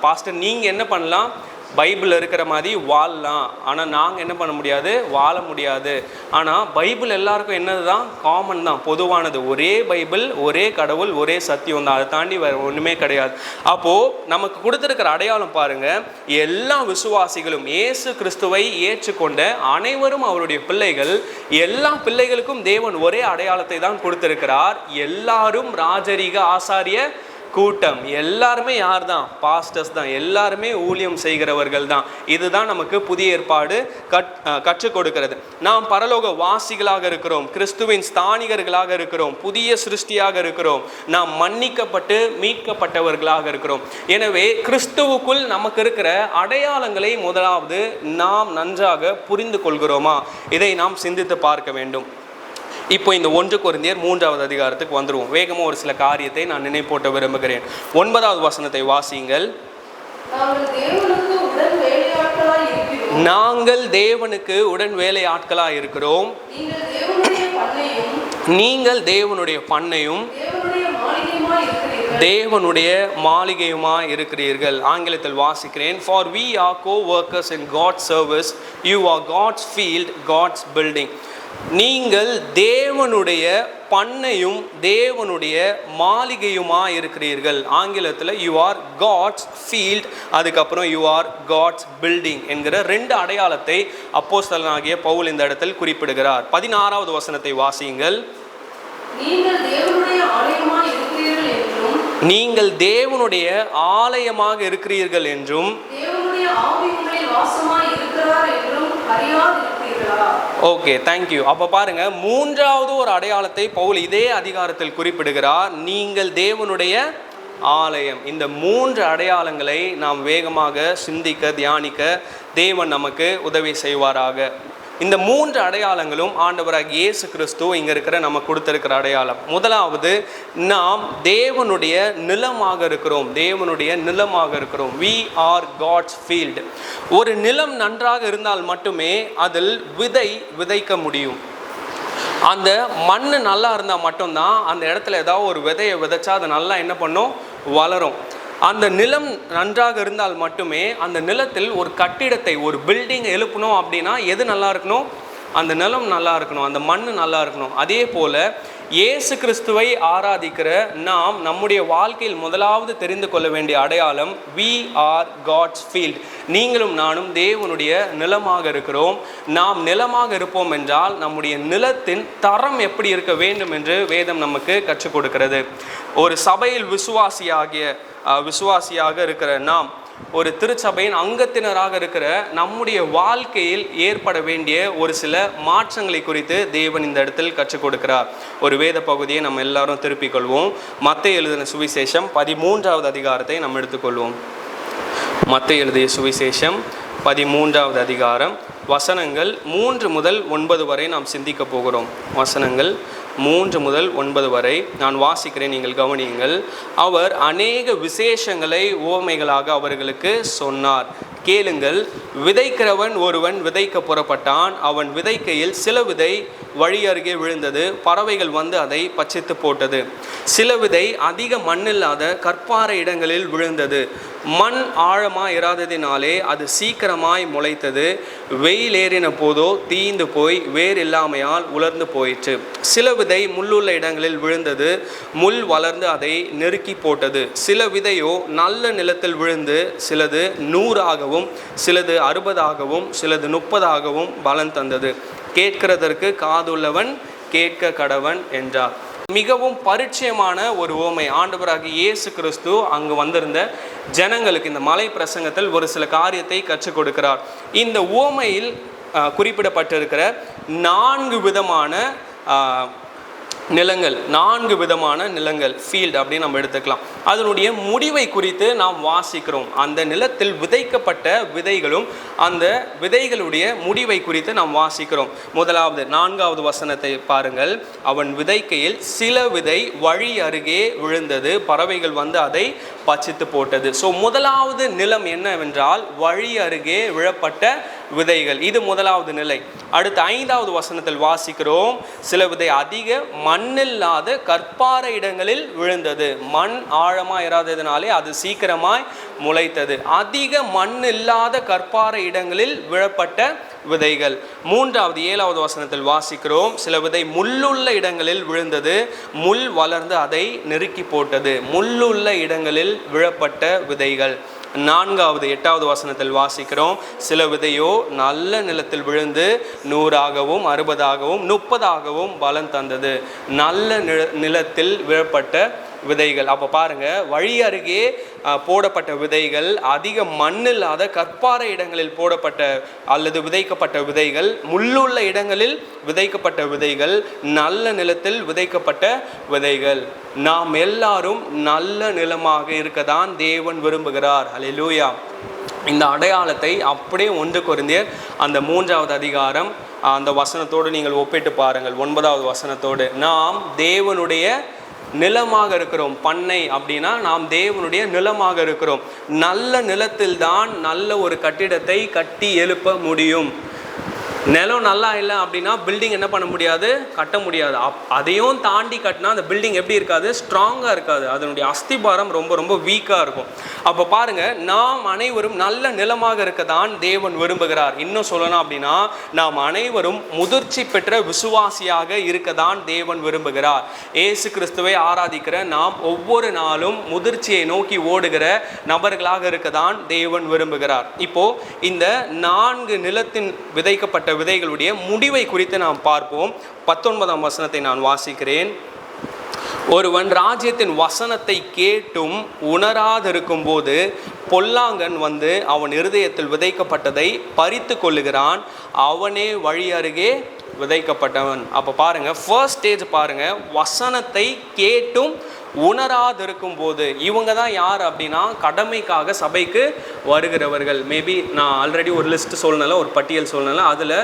பாஸ்டர் நீங்கள் என்ன பண்ணலாம், பைபிளில் இருக்கிற மாதிரி வாழலாம், ஆனால் நாங்கள் என்ன பண்ண முடியாது, வாழ முடியாது. ஆனால் பைபிள் எல்லாருக்கும் என்னது தான், காமன் தான், பொதுவானது. ஒரே பைபிள், ஒரே கடவுள், ஒரே சத்தியம் தான், அதை தாண்டி வேறு ஒன்றுமே கிடையாது. அப்போது நமக்கு கொடுத்துருக்கிற அடையாளம் பாருங்கள், எல்லா விசுவாசிகளும் இயேசு கிறிஸ்துவை ஏற்றுக்கொண்ட அனைவரும் அவருடைய பிள்ளைகள். எல்லா பிள்ளைகளுக்கும் தேவன் ஒரே அடையாளத்தை தான் கொடுத்திருக்கிறார். எல்லாரும் ராஜரீக ஆசாரிய கூட்டம். எல்லாருமே யார் தான்? பாஸ்டர்ஸ் தான். எல்லாருமே ஊழியம் செய்கிறவர்கள் தான். இதுதான் நமக்கு புதிய ஏற்பாடு கற்றுக் கொடுக்கிறது. நாம் பரலோக வாசிகளாக இருக்கிறோம், கிறிஸ்துவின் ஸ்தானிகர்களாக இருக்கிறோம், புதிய சிருஷ்டியாக இருக்கிறோம், நாம் மன்னிக்கப்பட்டு மீட்கப்பட்டவர்களாக இருக்கிறோம். எனவே கிறிஸ்துவுக்குள் நமக்கு இருக்கிற அடையாளங்களை முதலாவது நாம் நன்றாக புரிந்து கொள்கிறோமா? இதை நாம் சிந்தித்து பார்க்க வேண்டும். இப்போ இந்த 1 கொரிந்தியர் 3வது அதிகாரத்துக்கு வந்துடுவோம். வேகமாக ஒரு சில காரியத்தை நான் நினைப்போட்ட விரும்புகிறேன். 9வது வசனத்தை வாசியுங்கள். நாங்கள் தேவனுக்கு உடன் வேலை ஆட்களாக இருக்கிறோம், நீங்கள் தேவனுடைய பண்ணையும் தேவனுடைய மாளிகையுமாய் இருக்கிறீர்கள். ஆங்கிலத்தில் வாசிக்கிறேன், for we are co-workers in God's service, you are God's field, God's building. நீங்கள் தேவனுடைய பண்ணையும் தேவனுடைய மாளிகையுமாய் இருக்கிறீர்கள். ஆங்கிலத்தில் you are God's field, அதுக்கப்புறம் you are God's building என்கிற 2 அடையாளத்தை அப்போஸ்தலனாகிய பவுல் இந்த இடத்தில் குறிப்பிடுகிறார். 16வது வசனத்தை வாசியுங்கள். நீங்கள் தேவனுடைய ஆலயமாய் இருக்கிறீர்கள் என்றும் நீங்கள் தேவனுடைய ஆலயமாக இருக்கிறீர்கள் என்றும் தேவனுடைய ஆவி உங்களில் வாசமாய் இருக்கிறார் என்றும் அறியாதிருக்கிறீர்களா? Okay, thank you. அப்போ பாருங்க, மூன்றாவது ஒரு அடையாளத்தை பவுல் இதே அதிகாரத்தில் குறிப்பிடுகிறார். நீங்கள் தேவனுடைய ஆலயம். இந்த 3 அடையாளங்களை நாம் வேகமாக சிந்திக்க தியானிக்க தேவன் நமக்கு உதவி செய்வாராக. இந்த 3 அடையாளங்களும் ஆண்டவராகிய இயேசு கிறிஸ்து இங்கே இருக்கிற நம்ம கொடுத்திருக்கிற அடையாளம். முதலாவது, நாம் தேவனுடைய நிலமாக இருக்கிறோம். தேவனுடைய நிலமாக இருக்கிறோம். We are God's field. ஒரு நிலம் நன்றாக இருந்தால் மட்டுமே அதில் விதைக்க முடியும். அந்த மண் நல்லா இருந்தால் மட்டும்தான் அந்த இடத்துல ஏதாவது ஒரு விதையை விதைச்சா அது நல்லா என்ன பண்ணும், வளரும். அந்த நிலம் நன்றாக இருந்தால் மட்டுமே அந்த நிலத்தில் ஒரு கட்டிடத்தை, ஒரு பில்டிங்கை எழுப்பணும் அப்படின்னா எது நல்லா இருக்கணும், அந்த நிலம் நல்லா இருக்கணும், அந்த மண் நல்லா இருக்கணும். அதே போல் இயேசு கிறிஸ்துவை ஆராதிக்கிற நாம் நம்முடைய வாழ்க்கையில் முதலாவது தெரிந்து கொள்ள வேண்டிய அடையாளம் we are God's field. நீங்களும் நானும் தேவனுடைய நிலமாக இருக்கிறோம். நாம் நிலமாக இருப்போம் என்றால் நம்முடைய நிலத்தின் தரம் எப்படி இருக்க வேண்டும் என்று வேதம் நமக்கு கற்றுக் கொடுக்கிறது. ஒரு சபையில் விசுவாசியாக இருக்கிற நாம், ஒரு திருச்சபையின் அங்கத்தினராக இருக்கிற நம்முடைய வாழ்க்கையில் ஏற்பட வேண்டிய ஒரு சில மாற்றங்களை குறித்து தேவன் இந்த இடத்தில் கற்றுக் கொடுக்கிறார். ஒரு வேத பகுதியை நம்ம எல்லாரும் திருப்பிக் கொள்வோம். மத்தேயு எழுதின சுவிசேஷம் 13வது அதிகாரத்தை நம்ம எடுத்துக்கொள்வோம். மத்தேயு எழுதிய சுவிசேஷம் 13வது அதிகாரம் வசனங்கள் 3 முதல் 9 வரை நாம் சிந்திக்க போகிறோம். வசனங்கள் 3 முதல் 9 வரை நான் வாசிக்கிறேன், நீங்கள் கவனியுங்கள். அவர் அநேக விசேஷங்களை உவமைகளாக அவர்களுக்கு சொன்னார். கேளுங்கள். விதைக்கிறவன் ஒருவன் விதைக்க புறப்பட்டான். அவன் விதைக்கையில் சில விதை வழி அருகே விழுந்தது. பறவைகள் வந்து அதை பட்சித்து போட்டது. சில விதை அதிக மண்ணில்லாத கற்பாறை இடங்களில் விழுந்தது. மண் ஆழமாய் இராததினாலே அது சீக்கிரமாய் முளைத்தது. வெயில் ஏறின போதோ தீந்து போய் வேர் இல்லாமையால் உலர்ந்து போயிற்று. சில விதை முள்ளுள்ள இடங்களில் விழுந்தது. முள் வளர்ந்து அதை நெருக்கி போட்டது. சில விதையோ நல்ல நிலத்தில் விழுந்து சிலது 100ஆகவும் சிலது 60ஆகவும் சிலது 30ஆகவும் பலன் தந்தது. கேட்கிறதற்கு காதுள்ளவன் கேட்க கடவன் என்றார். மிகவும் பரிச்சயமான ஒரு உவமை. ஆண்டவராகிய இயேசு கிறிஸ்து அங்கு வந்திருந்த ஜனங்களுக்கு இந்த மலை பிரசங்கத்தில் ஒரு சில காரியத்தை கற்றுக் கொடுக்கிறார். இந்த உவமையில் குறிப்பிடப்பட்டிருக்கிற 4 விதமான நிலங்கள், 4 விதமான நிலங்கள், ஃபீல்டு அப்படின்னு நம்ம எடுத்துக்கலாம். அதனுடைய முடிவை குறித்து நாம் வாசிக்கிறோம். அந்த நிலத்தில் விதைக்கப்பட்ட விதைகளும் அந்த விதைகளுடைய முடிவை குறித்து நாம் வாசிக்கிறோம். முதலாவது 4வது வசனத்தை பாருங்கள். அவன் விதைக்கையில் சில விதை வழி அருகே விழுந்தது. பறவைகள் வந்து அதை பட்சித்து போட்டது. ஸோ முதலாவது நிலம் என்னவென்றால் வழி அருகே விழப்பட்ட விதைகள். இது முதலாவது நிலை. அடுத்த 5வது வசனத்தில் வாசிக்கிறோம். சில விதை அதிக மண்ணில்லாத கற்பாறை இடங்களில் விழுந்தது. மண் ஆழமாக இராததினாலே அது சீக்கிரமாய் முளைத்தது. அதிக மண் இல்லாத கற்பாறை இடங்களில் விழப்பட்ட விதைகள். 7வது வசனத்தில் வாசிக்கிறோம். சில விதை முள்ளுள்ள இடங்களில் விழுந்தது. முள் வளர்ந்து அதை நெருக்கி போட்டது. முள்ளுள்ள இடங்களில் விழப்பட்ட விதைகள். 8வது வசனத்தில் வாசிக்கிறோம். சில விதையோ நல்ல நிலத்தில் விழுந்து 100ஆகவும் 60ஆகவும் 30ஆகவும் பலன் தந்தது. நல்ல நிலத்தில் விழப்பட்ட விதைகள். அப்போ பாருங்க, வழி அருகே போடப்பட்ட விதைகள், அதிக மண்ணில்லாத கற்பாறை இடங்களில் போடப்பட்ட அல்லது விதைக்கப்பட்ட விதைகள், முள்ளுள்ள இடங்களில் விதைக்கப்பட்ட விதைகள், நல்ல நிலத்தில் விதைக்கப்பட்ட விதைகள். நாம் எல்லாரும் நல்ல நிலமாக இருக்கதான் தேவன் விரும்புகிறார். அல்லேலூயா. இந்த அடையாளத்தை அப்படியே 1 கொரிந்தியர் அந்த 3வது அதிகாரம் அந்த வசனத்தோடு நீங்கள் ஒப்பிட்டு பாருங்கள். 9வது வசனத்தோடு. நாம் தேவனுடைய நிலமாக இருக்கிறோம். பண்ணை அப்படின்னா நாம் தேவனுடைய நிலமாக இருக்கிறோம். நல்ல நிலத்தில் தான் நல்ல ஒரு கட்டிடத்தை கட்டி எழுப்ப முடியும். நிலம் நல்லா இல்லை அப்படின்னா பில்டிங் என்ன பண்ண முடியாது, கட்ட முடியாது. அதையும் தாண்டி கட்டினா அந்த பில்டிங் எப்படி இருக்காது, ஸ்ட்ராங்காக இருக்காது. அதனுடைய அஸ்திபாரம் ரொம்ப ரொம்ப வீக்காக இருக்கும். அப்போ பாருங்க, நாம் அனைவரும் நல்ல நிலமாக இருக்க தான் தேவன் விரும்புகிறார். இன்னும் சொல்லணும் அப்படின்னா நாம் அனைவரும் முதிர்ச்சி பெற்ற விசுவாசியாக இருக்க தான் தேவன் விரும்புகிறார். இயேசு கிறிஸ்துவை ஆராதிக்கிற நாம் ஒவ்வொரு நாளும் முதிர்ச்சியை நோக்கி ஓடுகிற நபர்களாக இருக்க தான் தேவன் விரும்புகிறார். இப்போ இந்த 4 நிலத்தின் விதைக்கப்பட்ட விதைகளுடைய முடிவை குறித்து நாம் பார்ப்போம். 19ஆம் வசனத்தை நான் வாசிக்கிறேன். ஒருவன் ராஜ்யத்தின் வசனத்தை கேட்டும் உணராதிருக்கும் போது பொல்லாங்கன் வந்து அவன் இருதயத்தில் விதைக்கப்பட்டதை பறித்து கொள்ளுகிறான், அவனே வழி அருகே விதைக்கப்பட்டவன். அப்போ பாருங்க, ஃபர்ஸ்ட் ஸ்டேஜ் பாருங்க, வசனத்தை கேட்டும் உணராதிருக்கும் போது. இவங்க தான் யார் அப்படின்னா கடமைக்காக சபைக்கு வருகிறவர்கள். மேபி நான் ஆல்ரெடி ஒரு லிஸ்ட் சொல்லல, ஒரு பட்டியல் சொல்லல, அதில்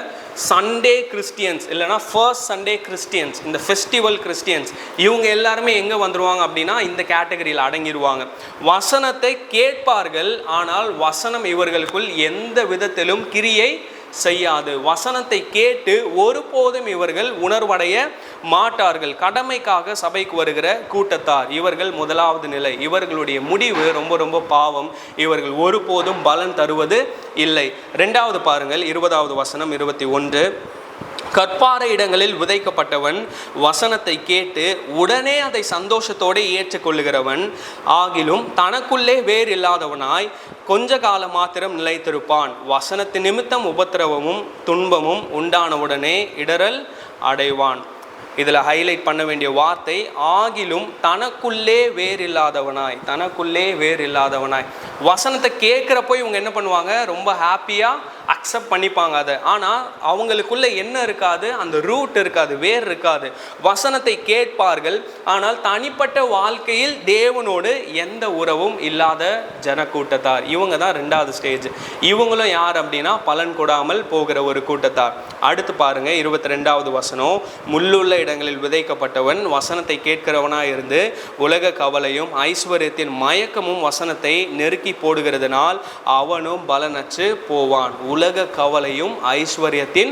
சண்டே கிறிஸ்டியன்ஸ் இல்லைனா ஃபர்ஸ்ட் சண்டே கிறிஸ்டியன்ஸ், இந்த ஃபெஸ்டிவல் கிறிஸ்டியன்ஸ், இவங்க எல்லாருமே எங்கே வந்துடுவாங்க அப்படின்னா இந்த கேட்டகரியில் அடங்கிடுவாங்க. வசனத்தை கேட்பார்கள், ஆனால் வசனம் இவர்களுக்குள் எந்த விதத்திலும் கிரியை செய்யாது. வசனத்தை கேட்டு ஒருபோதும் இவர்கள் உணர்வடைய மாட்டார்கள். கடமைக்காக சபைக்கு வருகிற கூட்டத்தார் இவர்கள் முதலாவது நிலை. இவர்களுடைய முடிவு ரொம்ப ரொம்ப பாவம். இவர்கள் ஒருபோதும் பலன் தருவது இல்லை. இரண்டாவது பாருங்கள், 20வது வசனம் 21. கற்பாறை இடங்களில் விதைக்கப்பட்டவன் வசனத்தை கேட்டு உடனே அதை சந்தோஷத்தோடு ஏற்றுக்கொள்ளுகிறவன் ஆகிலும் தனக்குள்ளே வேறு இல்லாதவனாய் கொஞ்ச காலம் மாத்திரம் நிலைத்திருப்பான். வசனத்தின் நிமித்தம் உபத்திரவமும் துன்பமும் உண்டானவுடனே இடரல் அடைவான். இதில் ஹைலைட் பண்ண வேண்டிய வார்த்தை ஆகிலும் தனக்குள்ளே வேறு இல்லாதவனாய், தனக்குள்ளே வேறு இல்லாதவனாய். வசனத்தை கேட்குறப்போ இவங்க என்ன பண்ணுவாங்க, ரொம்ப ஹாப்பியாக அக்செப்ட் பண்ணிப்பாங்க அதை. ஆனால் அவங்களுக்குள்ள என்ன இருக்காது, அந்த ரூட் இருக்காது, வேர் இருக்காது. வசனத்தை கேட்பார்கள், ஆனால் தனிப்பட்ட வாழ்க்கையில் தேவனோடு எந்த உறவும் இல்லாத ஜனக்கூட்டத்தார். இவங்க தான் ரெண்டாவது ஸ்டேஜ். இவங்களும் யார் அப்படின்னா பலன் கொடாமல் போகிற ஒரு கூட்டத்தார். அடுத்து பாருங்க 22வது வசனம். முள்ளுள்ள இடங்களில் விதைக்கப்பட்டவன் வசனத்தை கேட்கிறவனாக இருந்து உலக கவலையும் ஐஸ்வர்யத்தின் மயக்கமும் வசனத்தை நெருக்கி போடுகிறதுனால் அவனும் பலனற்று போவான். உலக கவலையும் ஐஸ்வர்யத்தின்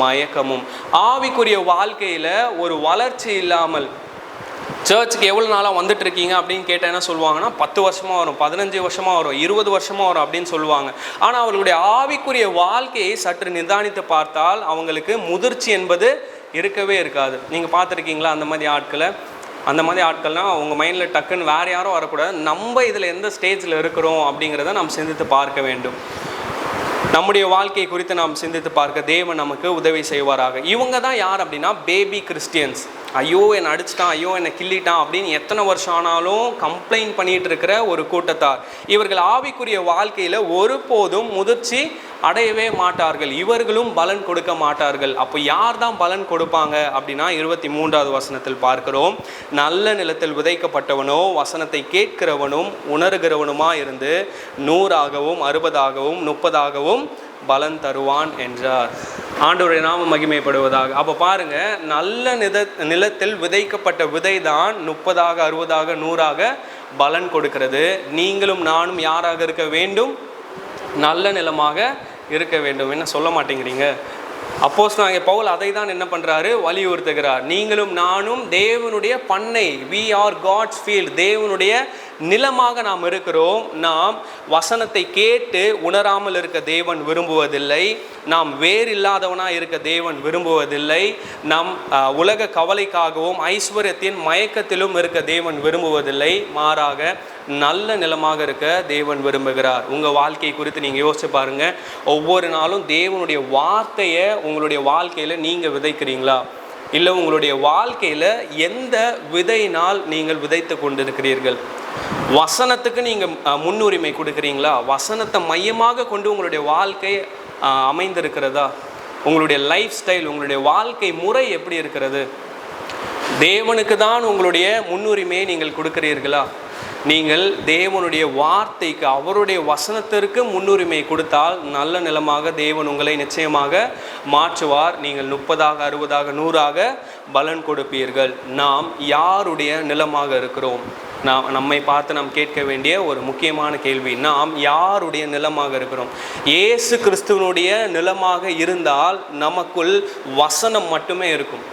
மயக்கமும். ஆவிக்குரிய வாழ்க்கையில் ஒரு வளர்ச்சி இல்லாமல், சர்ச்சுக்கு எவ்வளோ நாளாக வந்துட்டு இருக்கீங்க அப்படின்னு கேட்டால் என்ன சொல்லுவாங்கன்னா 10 வருஷமாக வரும், 15 வருஷமாக வரும், 20 வருஷமாக வரும் அப்படின்னு சொல்லுவாங்க. ஆனால் அவர்களுடைய ஆவிக்குரிய வாழ்க்கையை சற்று நிதானித்து பார்த்தால் அவங்களுக்கு முதிர்ச்சி என்பது இருக்கவே இருக்காது. நீங்கள் பார்த்துருக்கீங்களா அந்த மாதிரி ஆட்களை? அந்த மாதிரி ஆட்கள்னால் அவங்க மைண்டில் டக்குன்னு வேறு யாரும் வரக்கூடாது, நம்ம இதில் எந்த ஸ்டேஜில் இருக்கிறோம் அப்படிங்கிறத நாம் சிந்தித்து பார்க்க வேண்டும். நம்முடைய வாழ்க்கை குறித்து நாம் சிந்தித்து பார்க்க தேவன் நமக்கு உதவி செய்வாராக. இவங்க தான் யார் அப்படின்னா பேபி கிறிஸ்டியன்ஸ். ஐயோ என்னை அடிச்சிட்டான், ஐயோ என்னை கிள்ளிட்டான் அப்படின்னு எத்தனை வருஷம் ஆனாலும் கம்ப்ளைண்ட் பண்ணிகிட்டு இருக்கிற ஒரு கூட்டத்தார். இவர்கள் ஆவிக்குரிய வாழ்க்கையில் ஒருபோதும் முதிர்ச்சி அடையவே மாட்டார்கள். இவர்களும் பலன் கொடுக்க மாட்டார்கள். அப்போ யார் தான் பலன் கொடுப்பாங்க அப்படின்னா 23வது வசனத்தில் பார்க்கிறோம். நல்ல நிலத்தில் விதைக்கப்பட்டவனோ வசனத்தை கேட்கிறவனும் உணர்கிறவனுமா இருந்து 100ஆகவும் 60ஆகவும் 30ஆகவும் பலன் தருவான் என்றார். ஆண்டவருடைய நாமம் மகிமைப்படுவதாக. அப்போ பாருங்க, நல்ல நிலத்தில் விதைக்கப்பட்ட விதை தான் 30ஆக 60ஆக 100ஆக பலன் கொடுக்கிறது. நீங்களும் நானும் யாராக இருக்க வேண்டும்? நல்ல நிலமாக இருக்க வேண்டும். என்ன சொல்ல மாட்டேங்கிறீங்க? அப்போஸ்தலனாகிய பவுல் அதை தான் என்ன பண்ணுறாரு, வலியுறுத்துகிறார். நீங்களும் நானும் தேவனுடைய பண்ணை, we are God's field, தேவனுடைய நிலமாக நாம் இருக்கிறோம். நாம் வசனத்தை கேட்டு உணராமல் இருக்க தேவன் விரும்புவதில்லை. நாம் வேறு இல்லாதவனாக இருக்க தேவன் விரும்புவதில்லை. நம் உலக கவலைக்காகவும் ஐஸ்வர்யத்தின் மயக்கத்திலும் இருக்க தேவன் விரும்புவதில்லை. மாறாக நல்ல நிலமாக இருக்க தேவன் விரும்புகிறார். உங்கள் வாழ்க்கை குறித்து நீங்கள் யோசிச்சு பாருங்கள். ஒவ்வொரு நாளும் தேவனுடைய வார்த்தையை உங்களுடைய வாழ்க்கையில் நீங்கள் விதைக்கிறீங்களா? இல்லை உங்களுடைய வாழ்க்கையில் எந்த விதையினால் நீங்கள் விதைத்து கொண்டிருக்கிறீர்கள்? வசனத்துக்கு நீங்கள் முன்னுரிமை கொடுக்குறீங்களா? வசனத்தை மையமாக கொண்டு உங்களுடைய வாழ்க்கை அமைந்திருக்கிறதா? உங்களுடைய லைஃப் ஸ்டைல், உங்களுடைய வாழ்க்கை முறை எப்படி இருக்கிறது? தேவனுக்கு தான் உங்களுடைய முன்னுரிமையை நீங்கள் கொடுக்கிறீர்களா? நீங்கள் தேவனுடைய வார்த்தைக்கு, அவருடைய வசனத்திற்கு முன்னுரிமை கொடுத்தால் நல்ல நிலமாக தேவன் உங்களை நிச்சயமாக மாற்றுவார். நீங்கள் 30ஆக 60ஆக 100ஆக பலன் கொடுப்பீர்கள். நாம் யாருடைய நிலமாக இருக்கிறோம்? நம்மை பார்த்து நாம் கேட்க வேண்டிய ஒரு முக்கியமான கேள்வி, நாம் யாருடைய நிலமாக இருக்கிறோம்? இயேசு கிறிஸ்துவனுடைய நிலமாக இருந்தால் நமக்குள் வசனம் மட்டுமே இருக்கும்.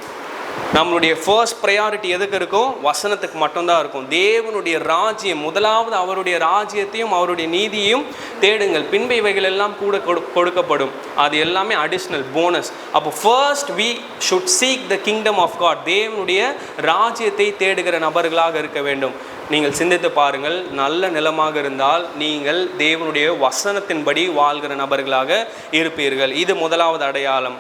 நம்மளுடைய ஃபர்ஸ்ட் ப்ரையாரிட்டி எதுக்கு இருக்கும்? வசனத்துக்கு மட்டும்தான் இருக்கும். தேவனுடைய ராஜ்யம், முதலாவது அவருடைய ராஜ்யத்தையும் அவருடைய நீதியையும் தேடுங்கள், பின்பு இவைகள் எல்லாம் கூட கொடுக்கப்படும். அது எல்லாமே அடிஷ்னல் போனஸ். அப்போ first we should seek the kingdom of God. தேவனுடைய ராஜ்யத்தை தேடுகிற நபர்களாக இருக்க வேண்டும். நீங்கள் சிந்தித்து பாருங்கள். நல்ல நிலமாக இருந்தால் நீங்கள் தேவனுடைய வசனத்தின்படி வாழ்கிற நபர்களாக இருப்பீர்கள். இது முதலாவது அடையாளம்.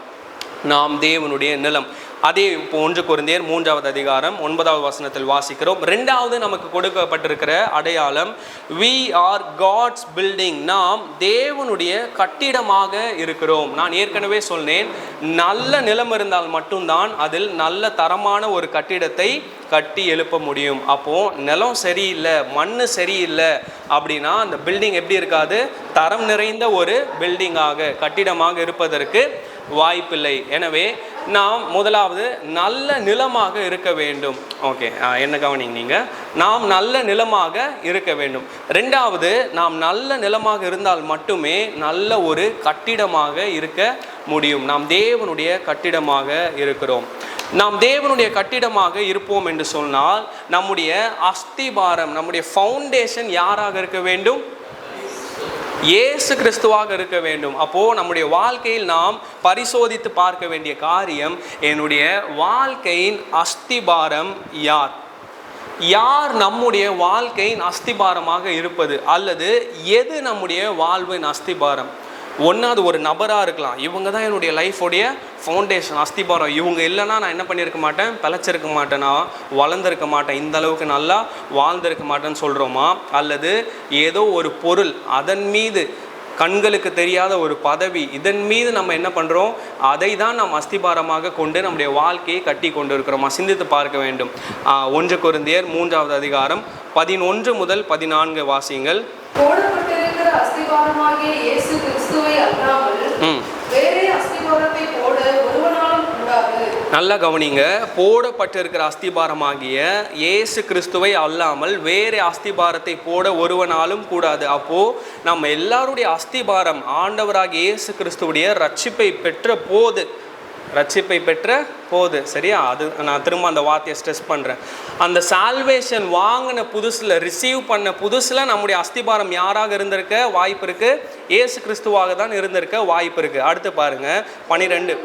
நாம் தேவனுடைய நிலம். அதே இப்போ 1 கொரிந்தியர் 3வது அதிகாரம் 9வது வசனத்தில் வாசிக்கிறோம். 2வது நமக்கு கொடுக்கப்பட்டிருக்கிற அடையாளம், we are God's building. நாம் தேவனுடைய கட்டிடமாக இருக்கிறோம். நான் ஏற்கனவே சொன்னேன், நல்ல நிலம் இருந்தால் மட்டும்தான் அதில் நல்ல தரமான ஒரு கட்டிடத்தை கட்டி எழுப்ப முடியும். அப்போது நிலம் சரியில்லை, மண் சரியில்லை அப்படின்னா அந்த பில்டிங் எப்படி இருக்காது? தரம் நிறைந்த ஒரு பில்டிங்காக, கட்டிடமாக இருப்பதற்கு வாய்ப்பில்லை. எனவே நாம் முதலாவது நல்ல நிலமாக இருக்க வேண்டும். ஓகே, என்ன கவனிங்க நீங்கள், நாம் நல்ல நிலமாக இருக்க வேண்டும். 2வது, நாம் நல்ல நிலமாக இருந்தால் மட்டுமே நல்ல ஒரு கட்டிடமாக இருக்க முடியும். நாம் தேவனுடைய கட்டிடமாக இருக்கிறோம். நாம் தேவனுடைய கட்டிடமாக இருப்போம் என்று சொன்னால் நம்முடைய அஸ்திபாரம், நம்முடைய ஃபவுண்டேஷன் யாராக இருக்க வேண்டும்? இயேசு கிறிஸ்துவாக இருக்க வேண்டும். அப்போது நம்முடைய வாழ்க்கையில் நாம் பரிசோதித்து பார்க்க வேண்டிய காரியம், என்னுடைய வாழ்க்கையின் அஸ்திபாரம் யார்? யார் நம்முடைய வாழ்க்கையின் அஸ்திபாரமாக இருப்பது? அல்லது எது நம்முடைய வாழ்வின் அஸ்திபாரம்? ஒன்றாவது ஒரு நபராக இருக்கலாம், இவங்க தான் என்னுடைய லைஃபோடைய ஃபவுண்டேஷன், அஸ்திபாரம். இவங்க இல்லைன்னா நான் என்ன பண்ணியிருக்க மாட்டேன், பிழைச்சிருக்க மாட்டேன், நான் வளர்ந்துருக்க மாட்டேன், இந்த அளவுக்கு நல்லா வாழ்ந்திருக்க மாட்டேன்னு சொல்கிறோமா? அல்லது ஏதோ ஒரு பொருள், அதன் மீது கண்களுக்கு தெரியாத ஒரு பதவி, இதன் மீது நம்ம என்ன பண்ணுறோம், அதை தான் நாம் அஸ்திபாரமாக கொண்டு நம்முடைய வாழ்க்கையை கட்டி கொண்டு இருக்கிறோமா? சிந்தித்து பார்க்க வேண்டும். 1 கொரிந்தியர் 3வது அதிகாரம் 11 முதல் 14 வாசியுங்கள். போடப்பட்டிருக்கிற அஸ்திபாரமாகிய இயேசு கிறிஸ்துவை அல்லாமல் வேறே அஸ்திபாரத்தை போட ஒருவனாலும் கூடாது. நல்லா கவனிங்க, போடப்பட்டிருக்கிற அஸ்திபாரமாகிய இயேசு கிறிஸ்துவை அல்லாமல் வேறே அஸ்திபாரத்தை போட ஒருவனாலும் கூடாது. அப்போ நம்ம எல்லாருடைய அஸ்திபாரம் ஆண்டவராகிய இயேசு கிறிஸ்துவுடைய ரட்சிப்பை பெற்ற போது, சரியா? அது நான் திரும்ப அந்த வார்த்தையை ஸ்ட்ரெஸ் பண்ணுறேன். அந்த சால்வேஷன் வாங்கின புதுசில், ரிசீவ் பண்ண புதுசில் நம்முடைய அஸ்திபாரம் யாராக இருந்திருக்க வாய்ப்பு இருக்குது? இயேசு கிறிஸ்துவாக தான் இருந்திருக்க வாய்ப்பு இருக்குது. அடுத்து பாருங்க 12.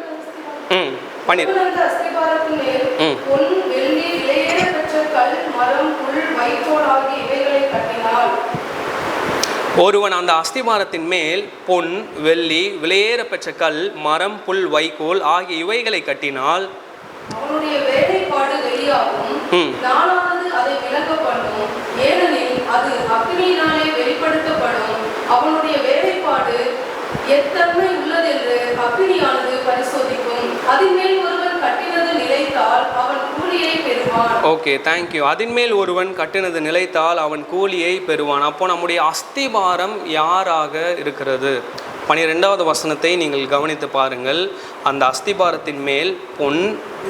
ஒருவன் அந்த அஸ்திபாரத்தின் மேல் பொன், வெள்ளி, விலையேற பெற்ற கல், மரம், புல், வைக்கோல் ஆகிய இவைகளை கட்டினால் அவனுடைய வேலைப்பாடு வெளியாகும், நாளானது அதை விளக்கப்படும், ஏனெனில் அது அக்கினியினாலே வெளிப்படுத்தப்படும். அவனுடைய வேலைப்பாடு எத்தன்மை உள்ளதென்று அக்கினியானது பரிசோதிக்கும். அதன் மேல் ஒருவன் கட்டினது நிலைத்தால் அவன் கூலியை பெறுவான். Okay, thank you. அதன் மேல் ஒருவன் கட்டினது நிலைத்தால் அவன் கூலியை பெறுவான். அப்போ நம்முடைய அஸ்திபாரம் யாராக இருக்கிறது? 12வது வசனத்தை நீங்கள் கவனித்து பாருங்கள். அந்த அஸ்திபாரத்தின் மேல் பொன்,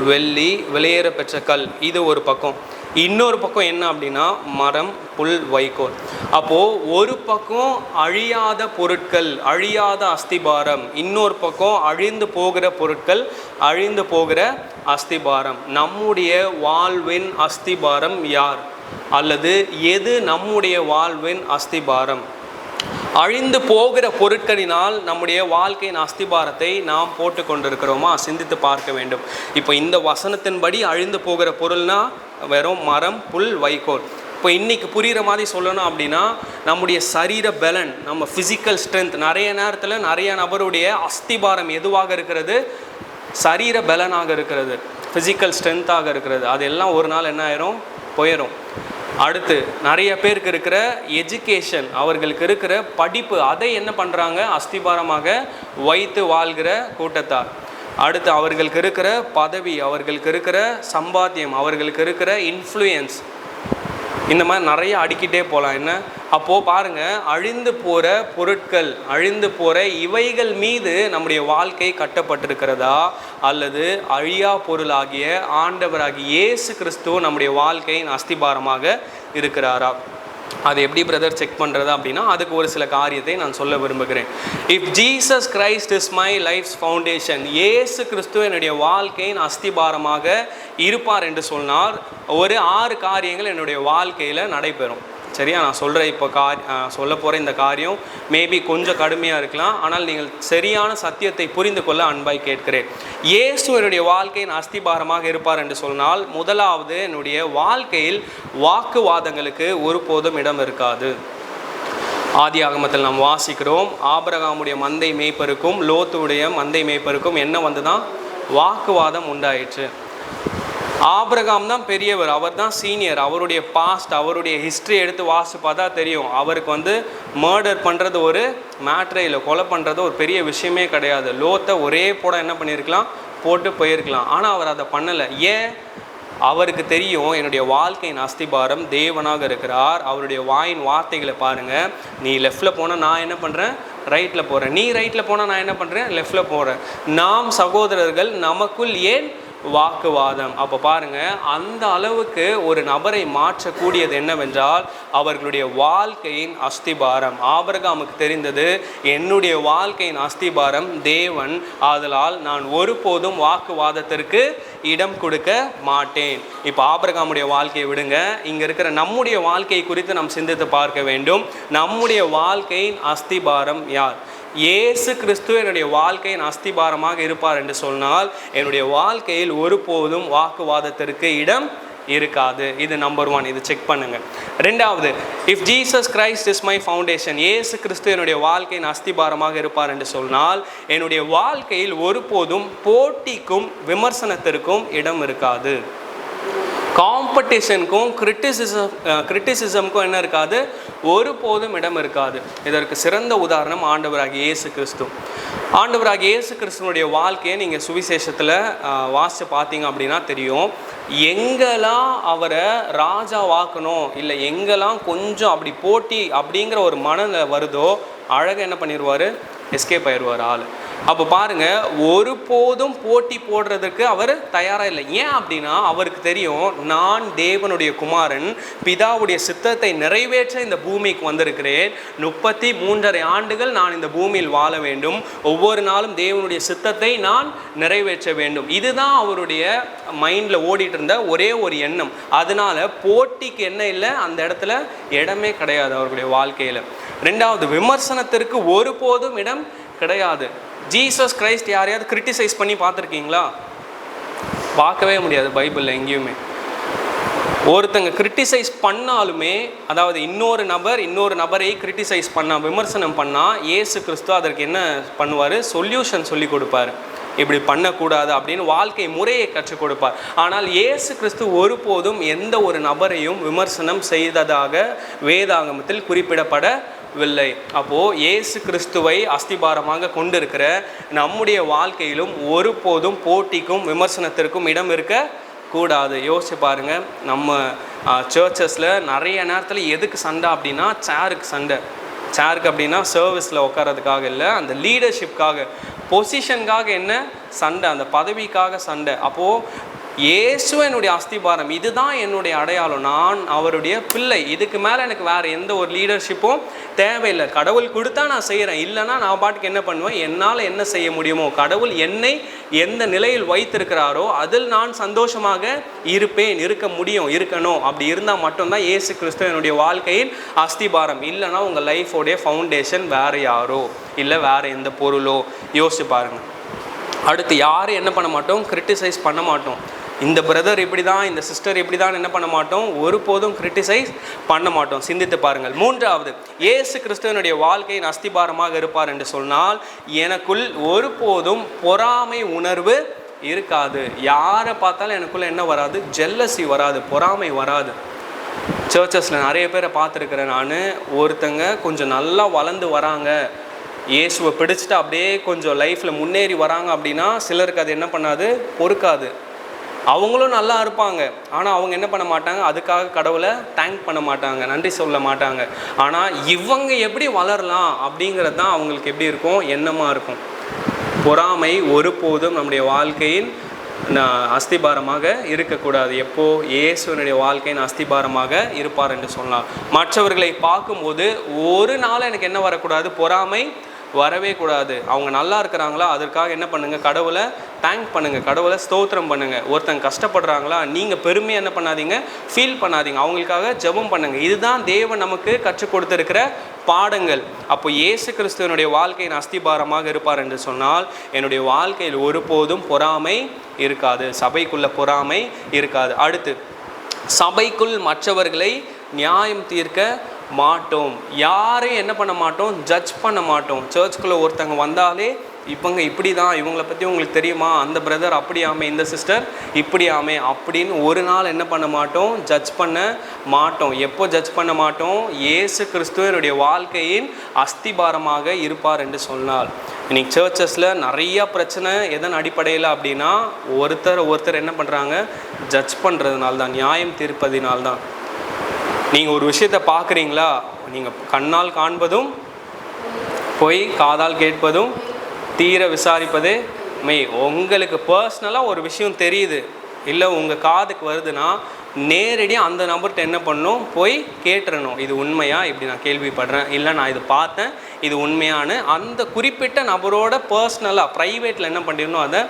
வெள்ளி, விலையேற பெற்ற கல், இது ஒரு பக்கம். இன்னொரு பக்கம் என்ன அப்படின்னா மரம், புல், வைக்கோல். அப்போது ஒரு பக்கம் அழியாத பொருட்கள், அழியாத அஸ்திபாரம், இன்னொரு பக்கம் அழிந்து போகிற பொருட்கள், அழிந்து போகிற அஸ்திபாரம். நம்முடைய வாழ்வின் அஸ்திபாரம் யார்? அல்லது எது நம்முடைய வாழ்வின் அஸ்திபாரம்? அழிந்து போகிற பொருட்களினால் நம்முடைய வாழ்க்கையின் அஸ்திபாரத்தை நாம் போட்டு கொண்டிருக்கிறோமா? சிந்தித்து பார்க்க வேண்டும். இப்போ இந்த வசனத்தின்படி அழிந்து போகிற பொருள்னா வெறும் மரம், புல், வைக்கோல். இப்போ இன்றைக்கி புரிகிற மாதிரி சொல்லணும் அப்படின்னா நம்முடைய சரீர பலன், நம்ம ஃபிசிக்கல் ஸ்ட்ரென்த், நிறைய நேரத்தில் நிறைய நபருடைய அஸ்திபாரம் எதுவாக இருக்கிறது? சரீர பலனாக இருக்கிறது, ஃபிசிக்கல் ஸ்ட்ரென்த்தாக இருக்கிறது. அதெல்லாம் ஒரு நாள் என்ன ஆயிரும்? போயிடும். அடுத்து நிறைய பேருக்கு இருக்கிற எஜுகேஷன், அவர்களுக்கு இருக்கிற படிப்பு, அதை என்ன பண்ணுறாங்க? அஸ்திபாரமாக வைத்து வாழ்கிற கூட்டத்தார். அடுத்து அவர்களுக்கு இருக்கிற பதவி, அவர்களுக்கு இருக்கிற சம்பாத்தியம், அவர்களுக்கு இருக்கிற இன்ஃப்ளூயன்ஸ், இந்த மாதிரி நிறைய அடிக்கிட்டே போகலாம். என்ன அப்போது பாருங்கள், அழிந்து போகிற பொருட்கள், அழிந்து போகிற இவைகள் மீது நம்முடைய வாழ்க்கை கட்டப்பட்டிருக்கிறதா? அல்லது அழியா பொருளாகிய ஆண்டவராகிய இயேசு கிறிஸ்து நம்முடைய வாழ்க்கையின் அஸ்திபாரமாக இருக்கிறாரா? அது எப்படி பிரதர் செக் பண்ணுறது அப்படின்னா அதுக்கு ஒரு சில காரியத்தை நான் சொல்ல விரும்புகிறேன். If Jesus Christ is my life's foundation, இயேசு கிறிஸ்து என்னுடைய வாழ்க்கையின் அஸ்திபாரமாக இருப்பார் என்று சொன்னார், ஒரு 6 காரியங்கள் என்னுடைய வாழ்க்கையில் நடைபெறும். சரியா? நான் சொல்கிற இப்போ சொல்ல போகிற இந்த காரியம் மேபி கொஞ்சம் கடுமையாக இருக்கலாம், ஆனால் நீங்கள் சரியான சத்தியத்தை புரிந்து கொள்ள அன்பாய் கேட்கிறேன். இயேசு என்னுடைய வாழ்க்கையின் அஸ்திபாரமாக இருப்பார் என்று சொன்னால், முதலாவது என்னுடைய வாழ்க்கையில் வாக்குவாதங்களுக்கு ஒருபோதும் இடம் இருக்காது. ஆதி ஆகமத்தில் நாம் வாசிக்கிறோம், ஆபிரகாமுடைய மந்தை மேய்ப்பருக்கும் லோத்துடைய மந்தை மேய்ப்பருக்கும் என்ன வந்து தான் வாக்குவாதம் உண்டாயிற்று. ஆபிரகாம் தான் பெரியவர், அவர் தான் சீனியர். அவருடைய பாஸ்ட், அவருடைய ஹிஸ்ட்ரி எடுத்து வாசித்து பார்த்தா தெரியும். அவருக்கு மர்டர் பண்ணுறது ஒரு மேட்ரே இல்லை, கொலை பண்ணுறது ஒரு பெரிய விஷயமே கிடையாது. லோத்தை ஒரே போட என்ன பண்ணியிருக்கலாம், போட்டு போயிருக்கலாம். ஆனால் அவர் அதை பண்ணலை. ஏன்? அவருக்கு தெரியும் என்னுடைய வாழ்க்கையின் அஸ்திபாரம் தேவனாக இருக்கிறார். அவருடைய வாயின் வார்த்தைகளை பாருங்கள். நீ லெஃப்டில் போனால் நான் என்ன பண்ணுறேன், ரைட்டில் போகிறேன். நீ ரைட்டில் போனால் நான் என்ன பண்ணுறேன், லெஃப்டில் போகிறேன். நாம் சகோதரர்கள், நமக்குள் ஏன் வாக்குவாதம்? அப்போ பாருங்கள், அந்த அளவுக்கு ஒரு நபரை மாற்றக்கூடியது என்னவென்றால் அவர்களுடைய வாழ்க்கையின் அஸ்திபாரம். ஆபிரகாமுக்கு தெரிந்தது, என்னுடைய வாழ்க்கையின் அஸ்திபாரம் தேவன், ஆதலால் நான் ஒருபோதும் வாக்குவாதத்திற்கு இடம் கொடுக்க மாட்டேன். இப்போ ஆபிரகாமுடைய வாழ்க்கையை விடுங்க, இங்கே இருக்கிற நம்முடைய வாழ்க்கை குறித்து நாம் சிந்தித்து பார்க்க வேண்டும். நம்முடைய வாழ்க்கையின் அஸ்திபாரம் யார்? இயேசு கிறிஸ்து என்னுடைய வாழ்க்கையின் அஸ்திபாரமாக இருப்பார் என்று சொன்னால் என்னுடைய வாழ்க்கையில் ஒருபோதும் வாக்குவாதத்திற்கு இடம் இருக்காது. இது நம்பர் 1, இது செக் பண்ணுங்க. ரெண்டாவது, if Jesus Christ is my foundation, இயேசு கிறிஸ்து என்னுடைய வாழ்க்கையின் அஸ்திபாரமாக இருப்பார் என்று சொன்னால் என்னுடைய வாழ்க்கையில் ஒருபோதும் போட்டிக்கும் விமர்சனத்திற்கும் இடம் இருக்காது. காம்படிஷனுக்கும் கிரிட்டிசிசமுக்கும் என்ன இருக்காது, ஒருபோதும் இடம் இருக்காது. இதற்கு சிறந்த உதாரணம் ஆண்டவராகிய இயேசு கிறிஸ்து. ஆண்டவராகிய இயேசு கிறிஸ்துவனுடைய வாழ்க்கையை நீங்கள் சுவிசேஷத்தில் வாசித்து பார்த்தீங்க அப்படின்னா தெரியும். எங்கெல்லாம் அவரை ராஜாவாக்கணும், இல்லை எங்கெல்லாம் கொஞ்சம் அப்படி போட்டி அப்படிங்கிற ஒரு மனநிலை வருதோ அழகாக என்ன பண்ணிடுவார், எஸ்கேப் ஆயிடுவார் ஆள். அப்போ பாருங்கள், ஒருபோதும் போட்டி போடுறதுக்கு அவர் தயாராக இல்லை. ஏன் அப்படின்னா அவருக்கு தெரியும், நான் தேவனுடைய குமாரன், பிதாவுடைய சித்தத்தை நிறைவேற்ற இந்த பூமிக்கு வந்திருக்கிறேன். 33.5 ஆண்டுகள் நான் இந்த பூமியில் வாழ வேண்டும். ஒவ்வொரு நாளும் தேவனுடைய சித்தத்தை நான் நிறைவேற்ற வேண்டும். இதுதான் அவருடைய மைண்டில் ஓடிட்டு இருந்த ஒரே ஒரு எண்ணம். அதனால போட்டிக்கு என்ன இல்லை, அந்த இடத்துல இடமே கிடையாது அவருடைய வாழ்க்கையில். ரெண்டாவது, விமர்சனத்திற்கு ஒருபோதும் இடம் கிடையாது. ஜீசஸ் கிரைஸ்ட் யாரையாவது கிரிட்டிசைஸ் பண்ணி பார்த்துருக்கீங்களா? பார்க்கவே முடியாது பைபிளில் எங்கேயுமே. ஒருத்தங்க கிரிட்டிசைஸ் பண்ணாலுமே, அதாவது இன்னொரு நபரை கிரிட்டிசைஸ் பண்ணால், விமர்சனம் பண்ணால், இயேசு கிறிஸ்து அதற்கு என்ன பண்ணுவார், சொல்யூஷன் சொல்லி கொடுப்பார். இப்படி பண்ணக்கூடாது அப்படின்னு வாழ்க்கை முறையை கற்றுக் கொடுப்பார். ஆனால் இயேசு கிறிஸ்து ஒருபோதும் எந்த ஒரு நபரையும் விமர்சனம் செய்ததாக வேதாகமத்தில் குறிப்பிடப்படவில்லை. அப்போது இயேசு கிறிஸ்துவை அஸ்திபாரமாக கொண்டிருக்கிற நம்முடைய வாழ்க்கையிலும் ஒருபோதும் போட்டிக்கும் விமர்சனத்திற்கும் இடம் இருக்க கூடாது. யோசிச்சு பாருங்கள், நம்ம சர்ச்சஸில் நிறைய நேரத்தில் எதுக்கு சண்டை அப்படின்னா சேருக்கு சண்டை. சேருக்கு அப்படின்னா சர்வீஸில் உட்காரதுக்காக இல்லை, அந்த லீடர்ஷிப்காக, பொசிஷனுக்காக என்ன சண்டை, அந்த பதவிக்காக சண்டை. அப்போது இயேசு என்னுடைய அஸ்திபாரம், இதுதான் என்னுடைய அடையாளம், நான் அவருடைய பிள்ளை. இதுக்கு மேலே எனக்கு வேறு எந்த ஒரு லீடர்ஷிப்பும் தேவையில்லை. கடவுள் கொடுத்தா நான் செய்கிறேன், இல்லைனா நான் பாட்டுக்கு என்ன பண்ணுவேன், என்னால் என்ன செய்ய முடியுமோ, கடவுள் என்னை எந்த நிலையில் வைத்திருக்கிறாரோ அதில் நான் சந்தோஷமாக இருக்க முடியும், இருக்கணும். அப்படி இருந்தால் மட்டும்தான் இயேசு கிறிஸ்து என்னுடைய வாழ்க்கையின் அஸ்திபாரம். இல்லைனா உங்கள் லைஃபோடைய ஃபவுண்டேஷன் வேறு யாரோ, இல்லை வேறு எந்த பொருளோ. யோசிச்சு பாருங்கள். அடுத்து, யாரும் என்ன பண்ண மாட்டோம், கிரிட்டிசைஸ் பண்ண மாட்டோம். இந்த பிரதர் இப்படி தான், இந்த சிஸ்டர் இப்படி தான் என்ன பண்ண மாட்டோம், ஒருபோதும் கிரிட்டிசைஸ் பண்ண மாட்டோம். சிந்தித்து பாருங்கள். மூன்றாவது, இயேசு கிறிஸ்துவனுடைய வாழ்க்கையின் அஸ்திபாரமாக இருப்பார் என்று சொன்னால் எனக்குள் ஒருபோதும் பொறாமை உணர்வு இருக்காது. யாரை பார்த்தாலும் எனக்குள்ள என்ன வராது, ஜெல்லசி வராது, பொறாமை வராது. சர்ச்சஸில் நிறைய பேரை பார்த்துருக்கிறேன் நான். ஒருத்தங்க கொஞ்சம் நல்லா வளர்ந்து வராங்க, இயேசுவை பிடிச்சிட்டு அப்படியே கொஞ்சம் லைஃப்பில் முன்னேறி வராங்க அப்படின்னா சிலருக்கு அது என்ன பண்ணாது, பொறுக்காது. அவங்களும் நல்லா இருப்பாங்க, ஆனால் அவங்க என்ன பண்ண மாட்டாங்க, அதுக்காக கடவுளை தேங்க் பண்ண மாட்டாங்க, நன்றி சொல்ல மாட்டாங்க. ஆனால் இவங்க எப்படி வளரலாம் அப்படிங்கிறது தான் அவங்களுக்கு எப்படி இருக்கும், எண்ணமாக இருக்கும். பொறாமை ஒருபோதும் நம்முடைய வாழ்க்கையின் அஸ்திபாரமாக இருக்கக்கூடாது. எப்போ இயேசுனுடைய வாழ்க்கையின் அஸ்திபாரமாக இருப்பார் என்று சொன்னார். மற்றவர்களை பார்க்கும்போது ஒரு நாள் எனக்கு என்ன வரக்கூடாது, பொறாமை வரவே கூடாது. அவங்க நல்லா இருக்கிறாங்களா, அதற்காக என்ன பண்ணுங்கள், கடவுளை தேங்க் பண்ணுங்கள், கடவுளை ஸ்தோத்திரம் பண்ணுங்கள். ஒருத்தங்க கஷ்டப்படுறாங்களா, நீங்கள் பெருமையாக என்ன பண்ணாதீங்க, ஃபீல் பண்ணாதீங்க, அவங்களுக்காக ஜெபம் பண்ணுங்கள். இதுதான் தேவன் நமக்கு கற்றுக் கொடுத்துருக்கிற பாடங்கள். அப்போ இயேசு கிறிஸ்துவனுடைய வாழ்க்கையின் அஸ்திபாரமாக இருப்பார் என்று சொன்னால் என்னுடைய வாழ்க்கையில் ஒருபோதும் பொறாமை இருக்காது, சபைக்குள்ள பொறாமை இருக்காது. அடுத்து, சபைக்குள் மற்றவர்களை நியாயம் தீர்க்க மாட்டோம், யாரையும் என்ன பண்ண மாட்டோம், ஜட்ஜ் பண்ண மாட்டோம். சர்ச்சுக்குள்ளே ஒருத்தங்க வந்தாலே இவங்க இப்படி தான், இவங்களை பற்றி உங்களுக்கு தெரியுமா, அந்த பிரதர் அப்படியாமே, இந்த சிஸ்டர் இப்படியாமே அப்படின்னு ஒரு நாள் என்ன பண்ண மாட்டோம், ஜட்ஜ் பண்ண மாட்டோம். எப்போ ஜட்ஜ் பண்ண மாட்டோம்? இயேசு கிறிஸ்துவனுடைய வாழ்க்கையின் அஸ்திபாரமாக இருப்பார் என்று சொன்னால். இன்னைக்கு சர்ச்சஸில் நிறையா பிரச்சனை எதன் அடிப்படையில் அப்படின்னா, ஒருத்தர் என்ன பண்ணுறாங்க, ஜட்ஜ் பண்ணுறதுனால தான், நியாயம் தீர்ப்பதினால்தான். நீங்கள் ஒரு விஷயத்தை பார்க்குறீங்களா, நீங்கள் கண்ணால் காண்பதும் போய் காதால் கேட்பதும் தீர விசாரிப்பதே மெய். உங்களுக்கு பர்சனலாக ஒரு விஷயம் தெரியுது, இல்லை உங்கள் காதுக்கு வருதுன்னா நேரடியாக அந்த நபர்கிட்ட என்ன பண்ணணும், போய் கேட்டுறணும். இது உண்மையா, இப்படி நான் கேள்விப்படுறேன், இல்லை நான் இது பார்த்தேன், இது உண்மையான அந்த குறிப்பிட்ட நபரோட பர்சனலாக ப்ரைவேட்டில் என்ன பண்ணிடணும், அதை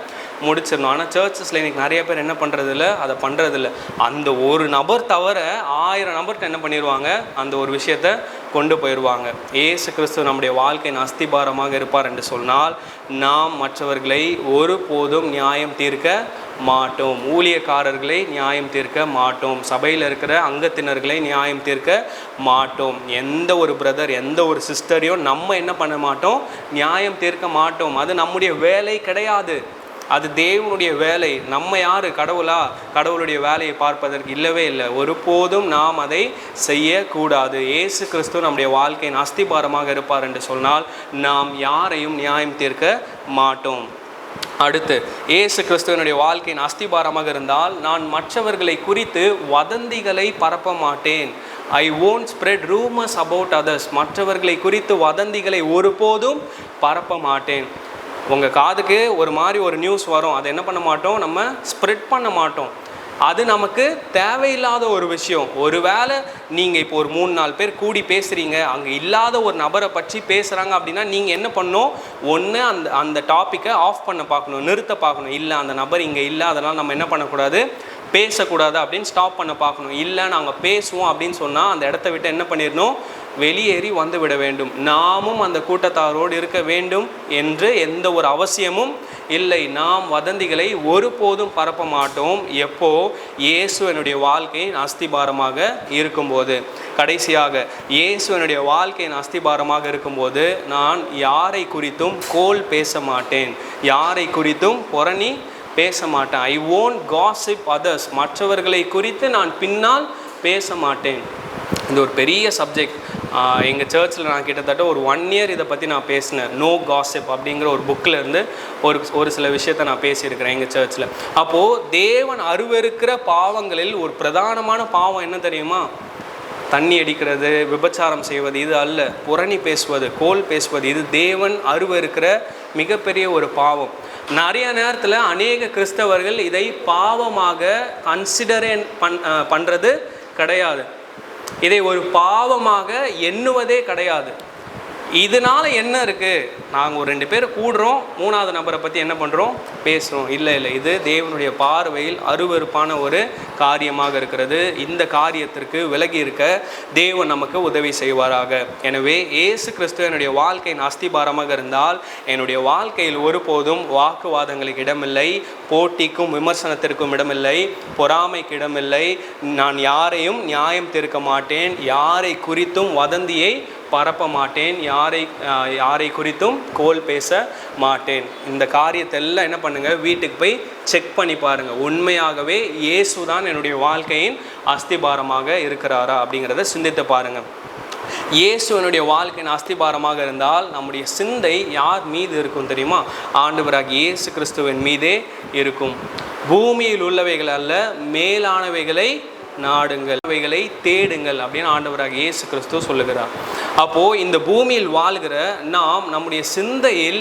முடிச்சிடணும். ஆனால் சர்ச்சஸில் இன்றைக்கி நிறைய பேர் என்ன பண்ணுறதில்ல, அதை பண்ணுறதில்ல. அந்த ஒரு நபர் தவிர 1000 நபர்கிட்ட என்ன பண்ணிடுவாங்க, அந்த ஒரு விஷயத்தை கொண்டு போயிடுவாங்க. இயேசு கிறிஸ்து நம்முடைய வாழ்க்கையின் அஸ்திபாரமாக இருப்பார் என்று சொன்னால், நாம் மற்றவர்களை ஒருபோதும் நியாயம் தீர்க்க மாட்டோம். ஊழியக்காரர்களை நியாயம் தீர்க்க மாட்டோம். சபையில் இருக்கிற அங்கத்தினர்களை நியாயம் தீர்க்க மாட்டோம். எந்த ஒரு பிரதர், எந்த ஒரு சிஸ்டரையும் நம்ம என்ன பண்ண மாட்டோம், நியாயம் தீர்க்க மாட்டோம். அது நம்முடைய வேலை கிடையாது, அது தேவனுடைய வேலை. நம்ம யார், கடவுளா? கடவுளுடைய வேலையை பார்ப்பதற்கு இல்லவே இல்லை. ஒருபோதும் நாம் அதை செய்யக்கூடாது. இயேசு கிறிஸ்து நம்முடைய வாழ்க்கையின் அஸ்திபாரமாக இருப்பார் என்று சொன்னால், நாம் யாரையும் நியாயம் தீர்க்க மாட்டோம். அடுத்து, இயேசு கிறிஸ்துவனுடைய வாழ்க்கையின் அஸ்திபாரமாக இருந்தால், நான் மற்றவர்களை குறித்து வதந்திகளை பரப்ப மாட்டேன். ஐ won't spread rumors about others. மற்றவர்களை குறித்து வதந்திகளை ஒருபோதும் பரப்ப மாட்டேன். உங்கள் காதுக்கு ஒரு மாதிரி ஒரு நியூஸ் வரும், அதை என்ன பண்ண மாட்டோம், நம்ம ஸ்ப்ரெட் பண்ண மாட்டோம். அது நமக்கு தேவையில்லாத ஒரு விஷயம். ஒருவேளை நீங்கள் இப்போ ஒரு 3-4 பேர் கூடி பேசுகிறீங்க, அங்கே இல்லாத ஒரு நபரை பற்றி பேசுகிறாங்க அப்படின்னா, நீங்கள் என்ன பண்ணணும், ஒன்று அந்த டாப்பிக்கை ஆஃப் பண்ண பார்க்கணும், நிறுத்த பார்க்கணும். இல்லை, அந்த நபர் இங்கே இல்லை, அதனால் நம்ம என்ன பண்ணக்கூடாது, பேசக்கூடாது அப்படின்னு ஸ்டாப் பண்ண பார்க்கணும். இல்லை, நாங்கள் பேசுவோம் அப்படின்னு சொன்னால் அந்த இடத்த விட்டு என்ன பண்ணிடணும், வெளியேறி வந்து விட வேண்டும். நாமும் அந்த கூட்டத்தாரோடு இருக்க வேண்டும் என்று எந்த ஒரு அவசியமும் இல்லை. நாம் வதந்திகளை ஒருபோதும் பரப்ப மாட்டோம். எப்போ? இயேசுவனுடைய வாழ்க்கையின் அஸ்திபாரமாக இருக்கும்போது. கடைசியாக, இயேசுவனுடைய வாழ்க்கையின் அஸ்திபாரமாக இருக்கும்போது நான் யாரை குறித்தும் கோல் பேச மாட்டேன், யாரை குறித்தும் புரணி பேச மாட்டேன். ஐ won't gossip others. மற்றவர்களை குறித்து நான் பின்னால் பேச மாட்டேன். இது ஒரு பெரிய சப்ஜெக்ட். எங்கள் சர்ச்சில் நான் கிட்டத்தட்ட ஒரு 1 year இதை பற்றி நான் பேசினேன். நோ காசிப் அப்படிங்கிற ஒரு புக்கில் இருந்து ஒரு சில விஷயத்தை நான் பேசியிருக்கிறேன் எங்கள் சர்ச்சில். அப்போது தேவன் அருவருக்கிற பாவங்களில் ஒரு பிரதானமான பாவம் என்ன தெரியுமா? தண்ணி அடிக்கிறது, விபச்சாரம் செய்வது இது அல்ல. புரணி பேசுவது, கோல் பேசுவது, இது தேவன் அருவருக்கிற மிகப்பெரிய ஒரு பாவம். நிறைய நேரத்தில் அநேக கிறிஸ்தவர்கள் இதை பாவமாக கன்சிடரே பண்ணுறது கிடையாது. இதை ஒரு பாவமாக எண்ணுவதே கிடையாது. இதனால் என்ன இருக்குது, நாங்கள் ஒரு 2 பேர் கூடுறோம், 3வது நபரை பற்றி என்ன பண்ணுறோம், பேசுகிறோம். இல்லை, இது தேவனுடைய பார்வையில் அருவருப்பான ஒரு காரியமாக இருக்கிறது. இந்த காரியத்திற்கு விலகி இருக்க தேவன் நமக்கு உதவி செய்வாராக. எனவே இயேசு கிறிஸ்து என்னுடைய வாழ்க்கையின் அஸ்திபாரமாக இருந்தால், என்னுடைய வாழ்க்கையில் ஒருபோதும் வாக்குவாதங்களுக்கு இடமில்லை, போட்டிக்கும் விமர்சனத்திற்கும் இடமில்லை, பொறாமைக்கு இடமில்லை. நான் யாரையும் நியாயம் தீர்க்க மாட்டேன், யாரை குறித்தும் வதந்தியை பரப்ப மாட்டேன், யாரை குறித்தும் கோல் பேச மாட்டேன். இந்த காரியத்தை எல்லாம் என்ன பண்ணுங்கள், வீட்டுக்கு போய் செக் பண்ணி பாருங்கள். உண்மையாகவே இயேசு தான் என்னுடைய வாழ்க்கையின் அஸ்திபாரமாக இருக்கிறாரா அப்படிங்கிறத சிந்தித்து பாருங்கள். இயேசு என்னுடைய வாழ்க்கையின் அஸ்திபாரமாக இருந்தால் நம்முடைய சிந்தை யார் மீது இருக்கும் தெரியுமா? ஆண்டவராகிய இயேசு கிறிஸ்துவின் மீதே இருக்கும். பூமியில் உள்ளவைகள் அல்ல, மேலானவைகளை நாடுங்கள், அவைகளை தேடுங்கள் அப்படின்னு ஆண்டவராகிய இயேசு கிறிஸ்து சொல்லுகிறார். அப்போது இந்த பூமியில் வாழ்கிற நாம் நம்முடைய சிந்தையில்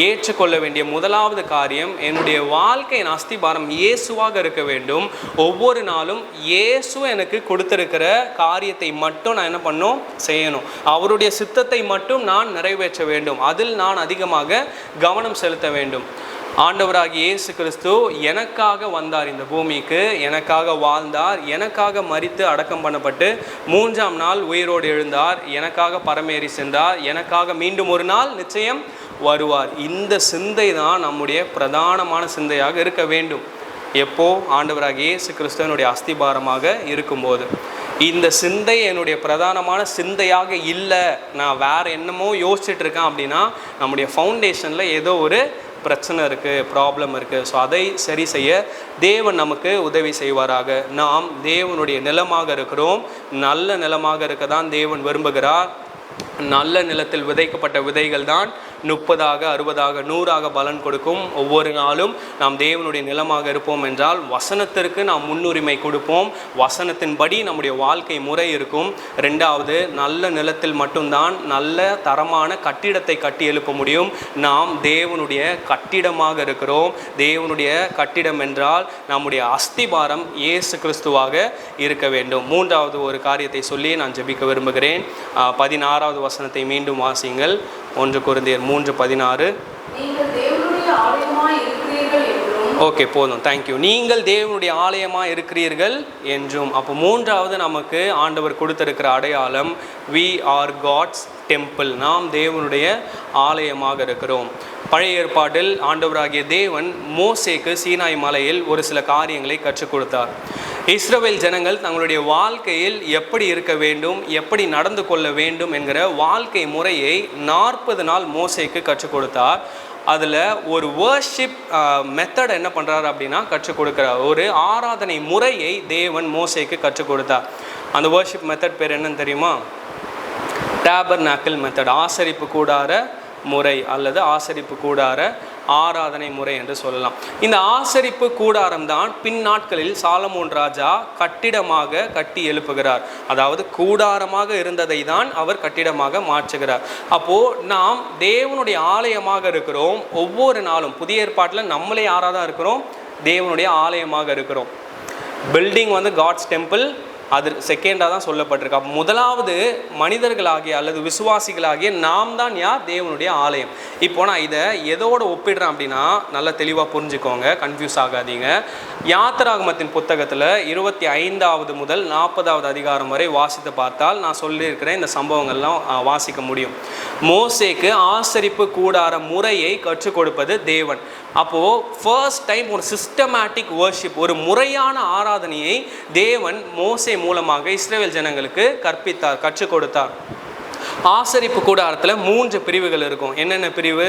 ஏற்றுக்கொள்ள வேண்டிய முதலாவது காரியம், என்னுடைய வாழ்க்கையின் அஸ்திபாரம் இயேசுவாக இருக்க வேண்டும். ஒவ்வொரு நாளும் இயேசு எனக்கு கொடுத்திருக்கிற காரியத்தை மட்டும் நான் என்ன பண்ணணும், செய்யணும். அவருடைய சித்தத்தை மட்டும் நான் நிறைவேற்ற வேண்டும். அதில் நான் அதிகமாக கவனம் செலுத்த வேண்டும். ஆண்டவராகிய இயேசு கிறிஸ்து எனக்காக வந்தார், இந்த பூமிக்கு எனக்காக வாழ்ந்தார், எனக்காக மரித்து அடக்கம் பண்ணப்பட்டு 3ஆம் நாள் உயிரோடு எழுந்தார், எனக்காக பரமேறி சென்றார், எனக்காக மீண்டும் ஒரு நாள் நிச்சயம் வருவார். இந்த சிந்தை தான் நம்முடைய பிரதானமான சிந்தையாக இருக்க வேண்டும். எப்போ? ஆண்டவராகிய இயேசு கிறிஸ்துவனுடைய அஸ்திபாரமாக இருக்கும்போது. இந்த சிந்தை என்னுடைய பிரதானமான சிந்தையாக இல்லை, நான் வேறு என்னமோ யோசிச்சுட்டு இருக்கேன் அப்படின்னா நம்முடைய ஃபவுண்டேஷனில் ஏதோ ஒரு பிரச்சனை இருக்குது, ப்ராப்ளம் இருக்குது. ஸோ அதை சரி செய்ய தேவன் நமக்கு உதவி செய்வாராக. நாம் தேவனுடைய நிலமாக இருக்கிறோம். நல்ல நிலமாக இருக்க தான் தேவன் விரும்புகிறார். நல்ல நிலத்தில் விதைக்கப்பட்ட விதைகள் தான் 30ஆக 60ஆக 100ஆக பலன் கொடுக்கும். ஒவ்வொரு நாளும் நாம் தேவனுடைய நிலமாக இருப்போம் என்றால் வசனத்திற்கு நாம் முன்னுரிமை கொடுப்போம். வசனத்தின்படி நம்முடைய வாழ்க்கை முறை இருக்கும். ரெண்டாவது, நல்ல நிலத்தில் மட்டும்தான் நல்ல தரமான கட்டிடத்தை கட்டி எழுப்ப முடியும். நாம் தேவனுடைய கட்டிடமாக இருக்கிறோம். தேவனுடைய கட்டிடம் என்றால் நம்முடைய அஸ்திபாரம் இயேசு கிறிஸ்துவாக இருக்க வேண்டும். மூன்றாவது ஒரு காரியத்தை சொல்லி நான் ஜெபிக்க விரும்புகிறேன். 16வது வசனத்தை மீண்டும் வாசியுங்கள். 1 கொரிந்தியர் 3:16. ஓகே, போதும், தேங்க்யூ. நீங்கள் தேவனுடைய ஆலயமாக இருக்கிறீர்கள் என்றும். அப்போ மூன்றாவது நமக்கு ஆண்டவர் கொடுத்திருக்கிற அடையாளம், we are God's temple. நாம் தேவனுடைய ஆலயமாக இருக்கிறோம். பழைய ஏற்பாட்டில் ஆண்டவராகிய தேவன் மோசேக்கு சீனாய் மலையில் ஒரு சில காரியங்களை கற்றுக் கொடுத்தார். இஸ்ரவேல் ஜனங்கள் தங்களுடைய வாழ்க்கையில் எப்படி இருக்க வேண்டும், எப்படி நடந்து கொள்ள வேண்டும் என்கிற வாழ்க்கை முறையை 40 நாள் மோசேக்கு கற்றுக் கொடுத்தார். அதில் ஒரு வர்ஷிப் மெத்தட் என்ன பண்ணுறாரு அப்படின்னா கற்றுக் கொடுக்குறார். ஒரு ஆராதனை முறையை தேவன் மோசேக்கு கற்றுக் கொடுத்தார். அந்த வர்ஷிப் மெத்தட் பேர் என்னன்னு தெரியுமா? டேபர்நாக்கிள் மெத்தட், ஆசரிப்பு கூடார முறை அல்லது ஆசரிப்பு கூடார ஆராதனை முறை என்று சொல்லலாம். இந்த ஆசரிப்பு கூடாரம் தான் பின் நாட்களில் சாலமோன் ராஜா கட்டிடமாக கட்டி எழுப்புகிறார். அதாவது கூடாரமாக இருந்ததை தான் அவர் கட்டிடமாக மாற்றுகிறார். அப்போது நாம் தேவனுடைய ஆலயமாக இருக்கிறோம். ஒவ்வொரு நாளும் புதிய ஏற்பாட்டில் நம்மளே யாராக தான் இருக்கிறோம்? தேவனுடைய ஆலயமாக இருக்கிறோம். பில்டிங் காட்ஸ் டெம்பிள், அது செகண்டாக தான் சொல்லப்பட்டிருக்கு. அப்போ முதலாவது மனிதர்களாகிய அல்லது விசுவாசிகளாகிய நாம் தான் யார்? தேவனுடைய ஆலயம். இப்போ நான் இதை எதோடு ஒப்பிடுறேன் அப்படின்னா நல்லா தெளிவாக புரிஞ்சுக்கோங்க, கன்ஃபியூஸ் ஆகாதீங்க. யாத்திராகமத்தின் புத்தகத்தில் 25வது முதல் 40வது அதிகாரம் வரை வாசித்து பார்த்தால் நான் சொல்லியிருக்கிறேன் இந்த சம்பவங்கள்லாம் வாசிக்க முடியும். மோசேக்கு ஆசரிப்பு கூடார முறையை கற்றுக் கொடுப்பது தேவன். அப்போது ஃபர்ஸ்ட் டைம் ஒரு சிஸ்டமேட்டிக் வர்ஷிப், ஒரு முறையான ஆராதனையை தேவன் மோசே மூலமாக இஸ்ரவேல் ஜனங்களுக்கு கற்பித்தார், கற்றுக் கொடுத்தார். ஆசரிப்பு கூடாரத்தில் 3 பிரிவுகள் இருக்கும். என்னென்ன பிரிவு?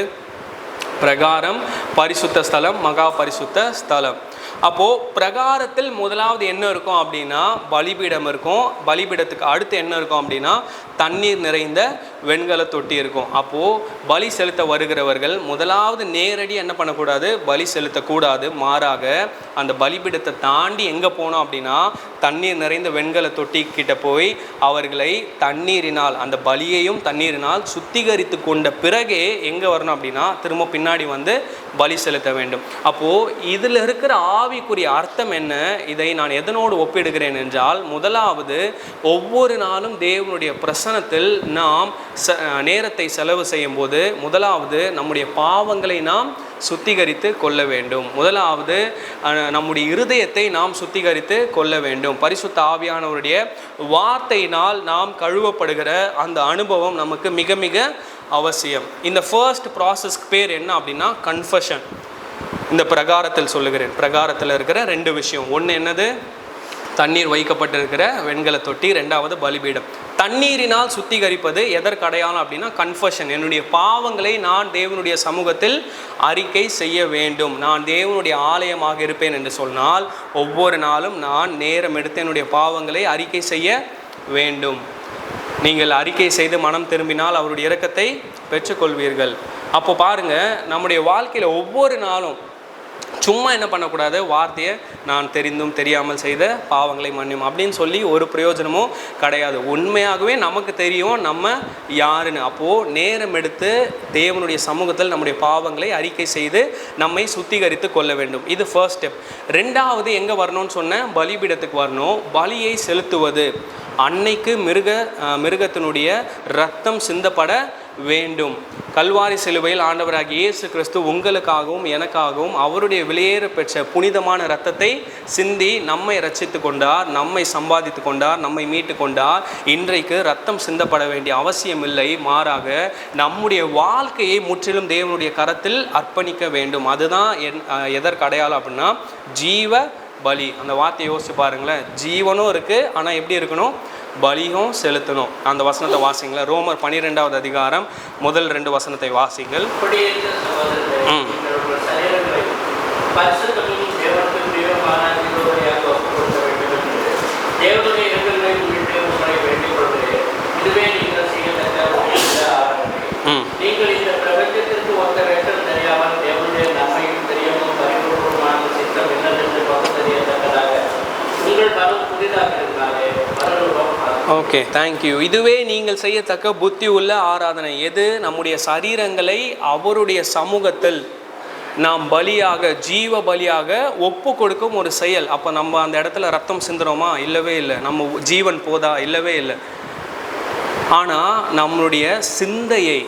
பிரகாரம், பரிசுத்த ஸ்தலம், மகா பரிசுத்த ஸ்தலம். அப்போது பிரகாரத்தில் முதலாவது என்ன இருக்கும் அப்படின்னா பலிபீடம் இருக்கும். பலிபீடத்துக்கு அடுத்து என்ன இருக்கும் அப்படின்னா தண்ணீர் நிறைந்த வெண்கல தொட்டி இருக்கும். அப்போது பலி செலுத்த வருகிறவர்கள் முதலாவது நேரடி என்ன பண்ணக்கூடாது? பலி செலுத்தக்கூடாது. மாறாக அந்த பலிபீடத்தை தாண்டி எங்கே போனோம் அப்படின்னா தண்ணீர் நிறைந்த வெண்கல தொட்டி கிட்ட போய் அவர்களை தண்ணீரினால், அந்த பலியையும் தண்ணீரினால் சுத்திகரித்து கொண்ட பிறகே எங்கே வரணும் அப்படின்னா திரும்ப பின்னாடி பலி செலுத்த வேண்டும். அப்போது இதில் இருக்கிற ஆவிக்குரிய அர்த்தம் என்ன? இதை நான் எதனோடு ஒப்பிடுகிறேன் என்றால், முதலாவது ஒவ்வொரு நாளும் தேவனுடைய பிரசன்னத்தில் நாம் நேரத்தை செலவு செய்யும் போது முதலாவது நம்முடைய பாவங்களை நாம் சுத்திகரித்து கொள்ள வேண்டும். முதலாவது நம்முடைய இருதயத்தை நாம் சுத்திகரித்து கொள்ள வேண்டும். பரிசுத்த ஆவியானவருடைய வார்த்தையினால் நாம் கழுவப்படுகிற அந்த அனுபவம் நமக்கு மிக மிக அவசியம். இந்த ஃபர்ஸ்ட் ப்ராசஸ்க்கு பேர் என்ன அப்படின்னா கன்ஃபஷன். இந்த பிரகாரத்தில் சொல்லுகிறேன். பிரகாரத்தில் இருக்கிற 2 விஷயம். ஒன்று என்னது? தண்ணீர் வைக்கப்பட்டிருக்கிற வெண்கல தொட்டி. 2வது பலிபீடம். தண்ணீரினால் சுத்திகரிப்பது எதற்கு அடையாளம் அப்படின்னா கன்ஃபஷன். என்னுடைய பாவங்களை நான் தேவனுடைய சமூகத்தில் அறிக்கை செய்ய வேண்டும். நான் தேவனுடைய ஆலயமாக இருப்பேன் என்று சொன்னால் ஒவ்வொரு நாளும் நான் நேரம் எடுத்து என்னுடைய பாவங்களை அறிக்கை செய்ய வேண்டும். நீங்கள் அறிக்கை செய்து மனம் திரும்பினால் அவருடைய இரக்கத்தை பெற்றுக்கொள்வீர்கள். அப்போ பாருங்கள், நம்முடைய வாழ்க்கையில் ஒவ்வொரு நாளும் சும்மா என்ன பண்ணக்கூடாது? வார்த்தையை நான் தெரிந்தும் தெரியாமல் செய்த பாவங்களை மன்னியும் அப்படின்னு சொல்லி ஒரு பிரயோஜனமும் கிடையாது. உண்மையாகவே நமக்கு தெரியும் நம்ம யாருன்னு. அப்போது நேரம் எடுத்து தேவனுடைய சமூகத்தில் நம்முடைய பாவங்களை அறிக்கை செய்து நம்மை சுத்திகரித்து கொள்ள வேண்டும். இது ஃபர்ஸ்ட் ஸ்டெப். 2வது எங்கே வரணும்னு சொன்னேன்? பலிபீடத்துக்கு வரணும். பலியை செலுத்துவது. அன்னைக்கு மிருகத்தினுடைய இரத்தம் சிந்தப்பட வேண்டும். கல்வாரி சிலுவையில் ஆண்டவராகிய இயேசு கிறிஸ்து உங்களுக்காகவும் எனக்காகவும் அவருடைய விலையேற பெற்ற புனிதமான இரத்தத்தை சிந்தி நம்மை ரட்சித்து கொண்டார், நம்மை சம்பாதித்து கொண்டார், நம்மை மீட்டு கொண்டார். இன்றைக்கு இரத்தம் சிந்தப்பட வேண்டிய அவசியம் இல்லை. மாறாக நம்முடைய வாழ்க்கையை முற்றிலும் தேவனுடைய கரத்தில் அர்ப்பணிக்க வேண்டும். அதுதான் எதற்கு அடையாளம் அப்படின்னா ஜீவ பலி. அந்த வார்த்தையை யோசிச்சு பாருங்களேன். ஜீவனும் இருக்குது, ஆனால் எப்படி இருக்கணும்? பலியும் செலுத்தணும். அந்த வசனத்தை வாசிங்களேன். ரோமர் 12வது அதிகாரம் முதல் 2 வசனத்தை வாசிங்கள். நீங்கள் இந்த பிரபஞ்சத்திற்கு ஒத்த வேட்டம் தெரியாமல் தேவனுடைய நன்மையும் தெரியாமல் பரிபூர்ணமான சித்தம் என்னதென்று பகுத்தறியத்தக்கதாக உங்கள் மனம் புதிதாக இருந்தாலே மறுரூபம். Okay, thank you. இதுவே நீங்கள் செய்யத்தக்க புத்தி உள்ள ஆராதனை. எது? நம்முடைய சரீரங்களை அவருடைய சமூகத்தில் நாம் பலியாக, ஜீவ பலியாக ஒப்பு கொடுக்கும் ஒரு செயல். அப்போ நம்ம அந்த இடத்துல ரத்தம் சிந்துறோமா? இல்லவே இல்லை. நம்ம ஜீவன் போதா? இல்லவே இல்லை. ஆனால் நம்மளுடைய சிந்தையை,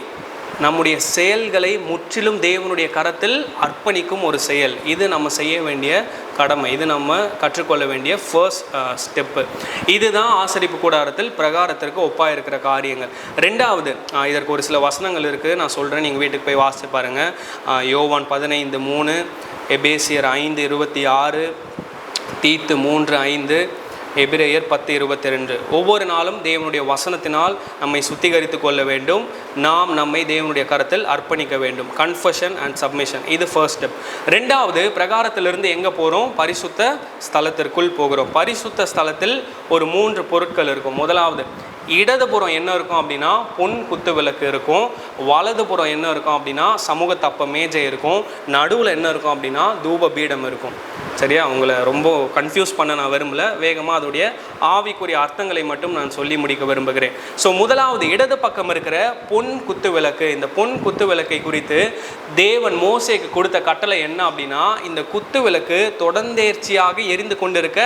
நம்முடைய செயல்களை முற்றிலும் தேவனுடைய கரத்தில் அர்ப்பணிக்கும் ஒரு செயல். இது நம்ம செய்ய வேண்டிய கடமை. இது நம்ம கற்றுக்கொள்ள வேண்டிய ஃபர்ஸ்ட் ஸ்டெப்பு. இதுதான் ஆசரிப்பு கூடாரத்தில் பிரகாரத்திற்கு ஒப்பாக இருக்கிற காரியங்கள். ரெண்டாவது, இதற்கு ஒரு சில வசனங்கள் இருக்குது, நான் சொல்கிறேன், நீங்கள் வீட்டுக்கு போய் வாசித்து பாருங்கள். யோவான் 15:3, எபேசியர் 5:26, தீத்து 3:5, எபிரேயர் 10:22. ஒவ்வொரு நாளும் தேவனுடைய வசனத்தினால் நம்மை சுத்திகரித்து கொள்ள வேண்டும். நாம் நம்மை தேவனுடைய கரத்தில் அர்ப்பணிக்க வேண்டும். கன்ஃபஷன் அண்ட் சப்மிஷன், இது ஃபர்ஸ்ட் ஸ்டெப். ரெண்டாவது, பிரகாரத்திலிருந்து எங்கே போகிறோம்? பரிசுத்த ஸ்தலத்திற்குள் போகிறோம். பரிசுத்த ஸ்தலத்தில் ஒரு 3 பொருட்கள் இருக்கும். முதலாவது, இடதுபுறம் என்ன இருக்கும் அப்படின்னா பொன் குத்து விளக்கு இருக்கும். வலதுபுறம் என்ன இருக்கும் அப்படின்னா சமூகத்தப்ப மேஜை இருக்கும். நடுவில் என்ன இருக்கும் அப்படின்னா தூப பீடம் இருக்கும். சரியா? உங்களை ரொம்ப கன்ஃபியூஸ் பண்ண நான் விரும்பல. வேகமாக அதோடைய ஆவிக்குரிய அர்த்தங்களை மட்டும் நான் சொல்லி முடிக்க விரும்புகிறேன். ஸோ முதலாவது, இடது பக்கம் இருக்கிற பொன் குத்து விளக்கு. இந்த பொன் குத்து விளக்கை குறித்து தேவன் மோசேக்கு கொடுத்த கட்டளை என்ன அப்படின்னா, இந்த குத்து விளக்கு தொடர்ந்தேர்ச்சியாக எரிந்து கொண்டிருக்க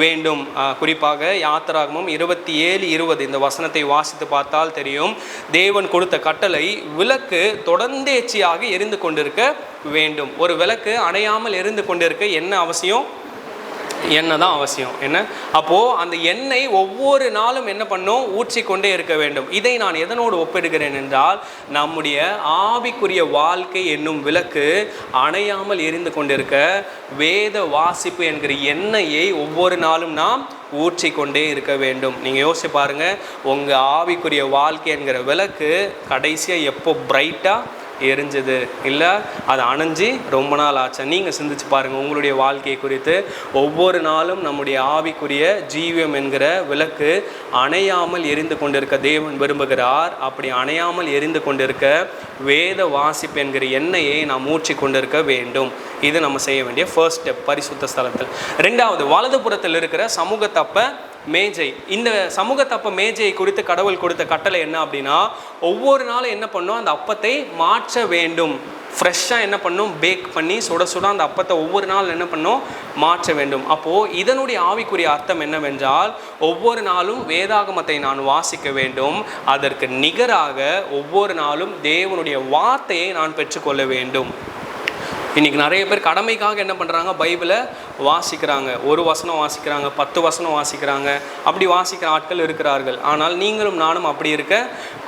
வேண்டும். குறிப்பாக யாத்திராகமம் 27:20 இந்த வசனத்தை வாசித்து பார்த்தால் தெரியும். தேவன் கொடுத்த கட்டளை விளக்கு தொடர்ந்தேர்ச்சியாக எரிந்து கொண்டிருக்க வேண்டும். ஒரு விளக்கு அணையாமல் எரிந்து கொண்டிருக்க என்ன அவசியம்? எண்ணெய் தான் அவசியம். என்ன? அப்போது அந்த எண்ணெய் ஒவ்வொரு நாளும் என்ன பண்ணும்? ஊற்றிக்கொண்டே இருக்க வேண்டும். இதை நான் எதனோடு ஒப்பிடுகிறேன் என்றால், நம்முடைய ஆவிக்குரிய வாழ்க்கை என்னும் விளக்கு அணையாமல் எரிந்து கொண்டிருக்க வேத வாசிப்பு என்கிற எண்ணெயை ஒவ்வொரு நாளும் நாம் ஊற்றிக்கொண்டே இருக்க வேண்டும். நீங்கள் யோசிச்சு பாருங்கள், உங்கள் ஆவிக்குரிய வாழ்க்கை என்கிற விளக்கு கடைசியாக எப்போ பிரைட்டாக எரிஞ்சது? இல்லை, அது அணைஞ்சி ரொம்ப நாள் ஆச்சு. நீங்கள் சிந்திச்சு பாருங்கள் உங்களுடைய வாழ்க்கையை குறித்து. ஒவ்வொரு நாளும் நம்முடைய ஆவிக்குரிய ஜீவியம் என்கிற விளக்கு அணையாமல் எரிந்து கொண்டிருக்க தேவன் விரும்புகிறார். அப்படி அணையாமல் எரிந்து கொண்டிருக்க வேத வாசிப்பு என்கிற எண்ணெயை நாம் ஊற்றி கொண்டிருக்க வேண்டும். இது நம்ம செய்ய வேண்டிய ஃபர்ஸ்ட் ஸ்டெப் பரிசுத்த ஸ்தலத்தில். ரெண்டாவது, வலதுபுறத்தில் இருக்கிற சமூகத்தப்ப மேஜை. இந்த சமூகத்தப்ப மேஜையை குறித்து கடவுள் கொடுத்த கட்டளை என்ன அப்படின்னா, ஒவ்வொரு நாளும் என்ன பண்ணோம்? அந்த அப்பத்தை மாற்ற வேண்டும். ஃப்ரெஷ்ஷாக என்ன பண்ணோம்? பேக் பண்ணி சுட சுட அந்த அப்பத்தை ஒவ்வொரு நாள் என்ன பண்ணோம்? மாற்ற வேண்டும். அப்போது இதனுடைய ஆவிக்குரிய அர்த்தம் என்னவென்றால், ஒவ்வொரு நாளும் வேதாகமத்தை நான் வாசிக்க வேண்டும். அதற்கு நிகராக ஒவ்வொரு நாளும் தேவனுடைய வார்த்தையை நான் பெற்றுக்கொள்ள வேண்டும். இன்றைக்கி நிறைய பேர் கடமைக்காக என்ன பண்ணுறாங்க? பைபிளை வாசிக்கிறாங்க. ஒரு வசனம் வாசிக்கிறாங்க, 10 வசனம் வாசிக்கிறாங்க. அப்படி வாசிக்கிற ஆட்கள் இருக்கிறார்கள். ஆனால் நீங்களும் நானும் அப்படி இருக்க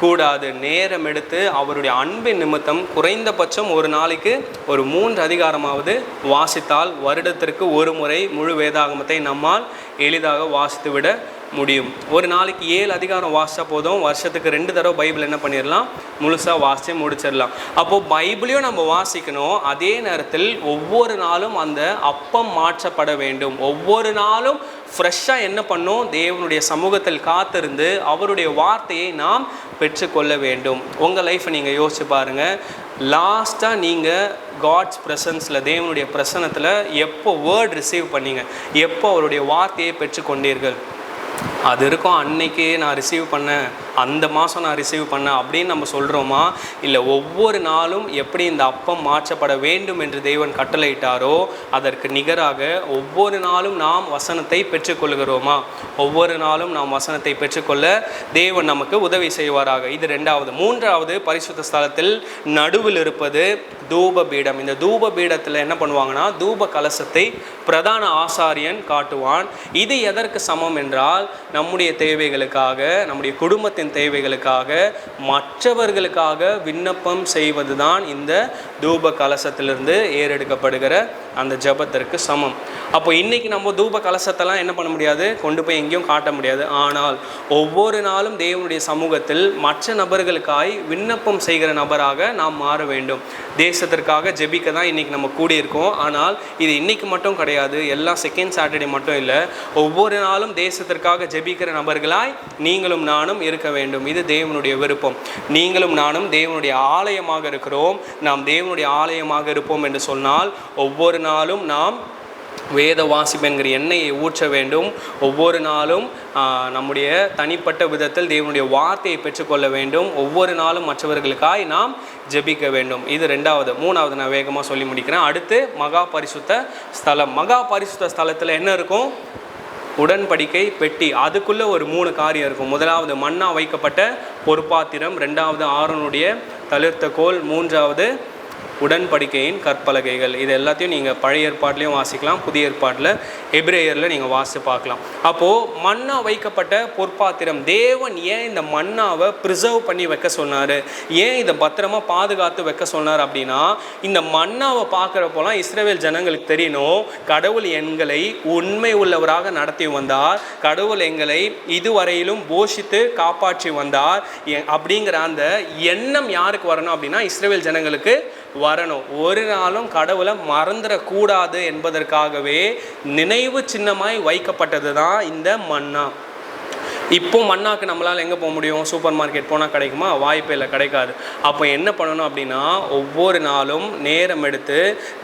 கூடாது. நேரம் எடுத்து அவருடைய அன்பின் நிமித்தம் குறைந்தபட்சம் ஒரு நாளைக்கு ஒரு 3 அதிகாரமாவது வாசித்தால் வருடத்திற்கு ஒரு முறை முழு வேதாகமத்தை நம்மால் எளிதாக வாசித்து விட முடியும். ஒரு நாளைக்கு 7 அதிகாரம் வாசித்தா போதும். வருஷத்துக்கு 2 தடவை பைபிள் என்ன பண்ணிடலாம்? முழுசாக வாசித்து முடிச்சிடலாம். அப்போது பைபிளையும் நம்ம வாசிக்கணும். அதே நேரத்தில் ஒவ்வொரு நாளும் அந்த அப்பம் மாற்றப்பட வேண்டும். ஒவ்வொரு நாளும் ஃப்ரெஷ்ஷாக என்ன பண்ணோம்? தேவனுடைய சமூகத்தில் காத்திருந்து அவருடைய வார்த்தையை நாம் பெற்றுக்கொள்ள வேண்டும். உங்கள் லைஃப்பை நீங்கள் யோசிச்சு பாருங்கள். லாஸ்ட்டாக நீங்கள் காட்ஸ் ப்ரெசன்ஸில், தேவனுடைய பிரசன்னத்தில் எப்போ வேர்ட் ரிசீவ் பண்ணீங்க? எப்போ அவருடைய வார்த்தையை பெற்றுக்கொண்டீர்கள்? அது இருக்கும், அன்னைக்கு நான் ரிசீவ் பண்ணேன், அந்த மாதம் நான் ரிசீவ் பண்ணேன் அப்படின்னு நம்ம சொல்கிறோமா? இல்லை, ஒவ்வொரு நாளும் எப்படி இந்த அப்பம் மாற்றப்பட வேண்டும் என்று தேவன் கட்டளையிட்டாரோ அதற்கு நிகராக ஒவ்வொரு நாளும் நாம் வசனத்தை பெற்றுக்கொள்கிறோமா? ஒவ்வொரு நாளும் நாம் வசனத்தை பெற்றுக்கொள்ள தேவன் நமக்கு உதவி செய்வாராக. இது ரெண்டாவது. மூன்றாவது, பரிசுத்த ஸ்தலத்தில் நடுவில் இருப்பது தூப பீடம். இந்த தூப பீடத்தில் என்ன பண்ணுவாங்கன்னா, தூப கலசத்தை பிரதான ஆசாரியன் காட்டுவான். இது எதற்கு சமம் என்றால், நம்முடைய தேவைகளுக்காக, நம்முடைய குடும்பத்தின் தேவைகளுக்காக, மற்றவர்களுக்காக விண்ணப்பம் செய்வதுதான் இந்த தூப கலசத்திலிருந்து ஏறெடுக்கப்படுகிற அந்த ஜபத்திற்கு சமம். அப்போ இன்றைக்கி நம்ம தூப கலசத்தெல்லாம் என்ன பண்ண முடியாது, கொண்டு போய் எங்கேயும் காட்ட முடியாது. ஆனால் ஒவ்வொரு நாளும் தேவனுடைய சமூகத்தில் மற்ற நபர்களுக்காய் விண்ணப்பம் செய்கிற நபராக நாம் மாற வேண்டும். தேசத்திற்காக ஜெபிக்க தான் இன்றைக்கி நம்ம கூடியிருக்கோம். ஆனால் இது இன்றைக்கி மட்டும் கிடையாது, எல்லாம் செகண்ட் சாட்டர்டே மட்டும் இல்லை. ஒவ்வொரு நாளும் தேசத்திற்காக ஜெபிக்கிற நபர்களாய் நீங்களும் நானும் இருக்க வேண்டும். இது தேவனுடைய விருப்பம். நீங்களும் நானும் தேவனுடைய ஆலயமாக இருக்கிறோம். நாம் தேவனுடைய ஆலயமாக இருப்போம் என்று சொன்னால் ஒவ்வொரு நாளும் நாம் வேத வாசிப்பு என்கிற எண்ணெயை ஊற்ற வேண்டும். ஒவ்வொரு நாளும் நம்முடைய தனிப்பட்ட விதத்தில் தேவனுடைய வார்த்தையை பெற்றுக்கொள்ள வேண்டும். ஒவ்வொரு நாளும் மற்றவர்களுக்காய் நாம் ஜெபிக்க வேண்டும். இது 2வது. 3வது நான் வேகமாக சொல்லி முடிக்கிறேன். அடுத்து மகா பரிசுத்த ஸ்தலம். மகா பரிசுத்த ஸ்தலத்தில் என்ன இருக்கும்? உடன்படிக்கை பெட்டி. அதுக்குள்ளே ஒரு 3 காரியம் இருக்கும். 1வது மன்னா வைக்கப்பட்ட பொற்பாத்திரம், 2வது ஆரோனுடைய தளிர்த்த கோல், 3வது உடன்படிக்கையின் கற்பலகைகள். இது எல்லாத்தையும் நீங்கள் பழைய ஏற்பாட்டிலையும் வாசிக்கலாம், புதிய ஏற்பாட்டில் எபிரேயரில் நீங்கள் வாசி பார்க்கலாம். அப்போது மன்னா வைக்கப்பட்ட பொற்பாத்திரம், தேவன் ஏன் இந்த மன்னாவை ப்ரிசர்வ் பண்ணி வைக்க சொன்னார், ஏன் இதை பத்திரமா பாதுகாத்து வைக்க சொன்னார் அப்படின்னா, இந்த மன்னாவை பார்க்குறப்போலாம் இஸ்ரவேல் ஜனங்களுக்கு தெரியணும், கடவுள் எங்களை உண்மை உள்ளவராக நடத்தி வந்தார், கடவுள் எங்களை இதுவரையிலும் போஷித்து காப்பாற்றி வந்தார் அப்படிங்கிற அந்த எண்ணம் யாருக்கு வரணும் அப்படின்னா இஸ்ரவேல் ஜனங்களுக்கு வரணும். ஒரு நாளும் கடவுளை மறந்துடக்கூடாது என்பதற்காகவே நினைவு சின்னமாய் வைக்கப்பட்டது தான் இந்த மன்னா. இப்போ மன்னாக்கு நம்மளால் எங்கே போக முடியும்? சூப்பர் மார்க்கெட் போனால் கிடைக்குமா? வாய்ப்பே இல்லை, கிடைக்காது. அப்போ என்ன பண்ணணும் அப்படின்னா, ஒவ்வொரு நாளும் நேரம் எடுத்து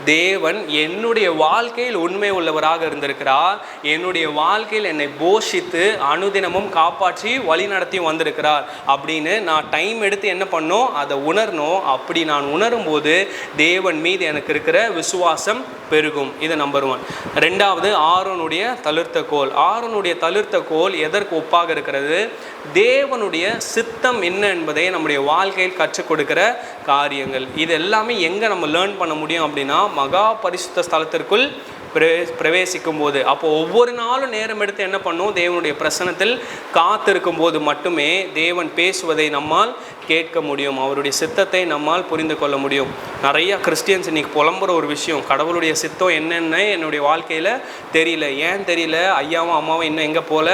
தேவன் என்னுடைய வாழ்க்கையில் உண்மை உள்ளவராக இருந்திருக்கிறார், என்னுடைய வாழ்க்கையில் என்னை போஷித்து அனுதினமும் காப்பாற்றி வழி நடத்தி வந்திருக்கிறார் அப்படின்னு நான் டைம் எடுத்து என்ன பண்ணணும், அதை உணரணும். அப்படி நான் உணரும் போது தேவன் மீது எனக்கு இருக்கிற விசுவாசம் பெருகும். இது நம்பர் 1. 2வது ஆரோனுடைய தளிர்த்த கோல். ஆரோனுடைய தளிர்த்த கோல் எதற்கு ஒப்பாக இருக்கிறது? தேவனுடைய சித்தம் என்ன என்பதை நம்முடைய வாழ்க்கையில் கற்றுக் கொடுக்கிற காரியங்கள். இது எல்லாமே எங்கே நம்ம லேர்ன் பண்ண முடியும் அப்படின்னா, மகா பரிசுத்த ஸ்தலத்திற்குள் பிரவேசிக்கும் போது. அப்போ ஒவ்வொரு நாளும் நேரம் எடுத்து என்ன பண்ணும், தேவனுடைய பிரசன்னத்தில் காத்திருக்கும் போது மட்டுமே தேவன் பேசுவதை நம்மால் கேட்க முடியும், அவருடைய சித்தத்தை நம்மால் புரிந்து கொள்ள முடியும். நிறைய கிறிஸ்டியன்ஸ் இன்னைக்கு புலம்புற ஒரு விஷயம், கடவுளுடைய சித்தம் என்னென்ன என்னுடைய வாழ்க்கையில் தெரியல. ஏன் தெரியல? ஐயாவும் அம்மாவும் இன்னும் எங்கே போல?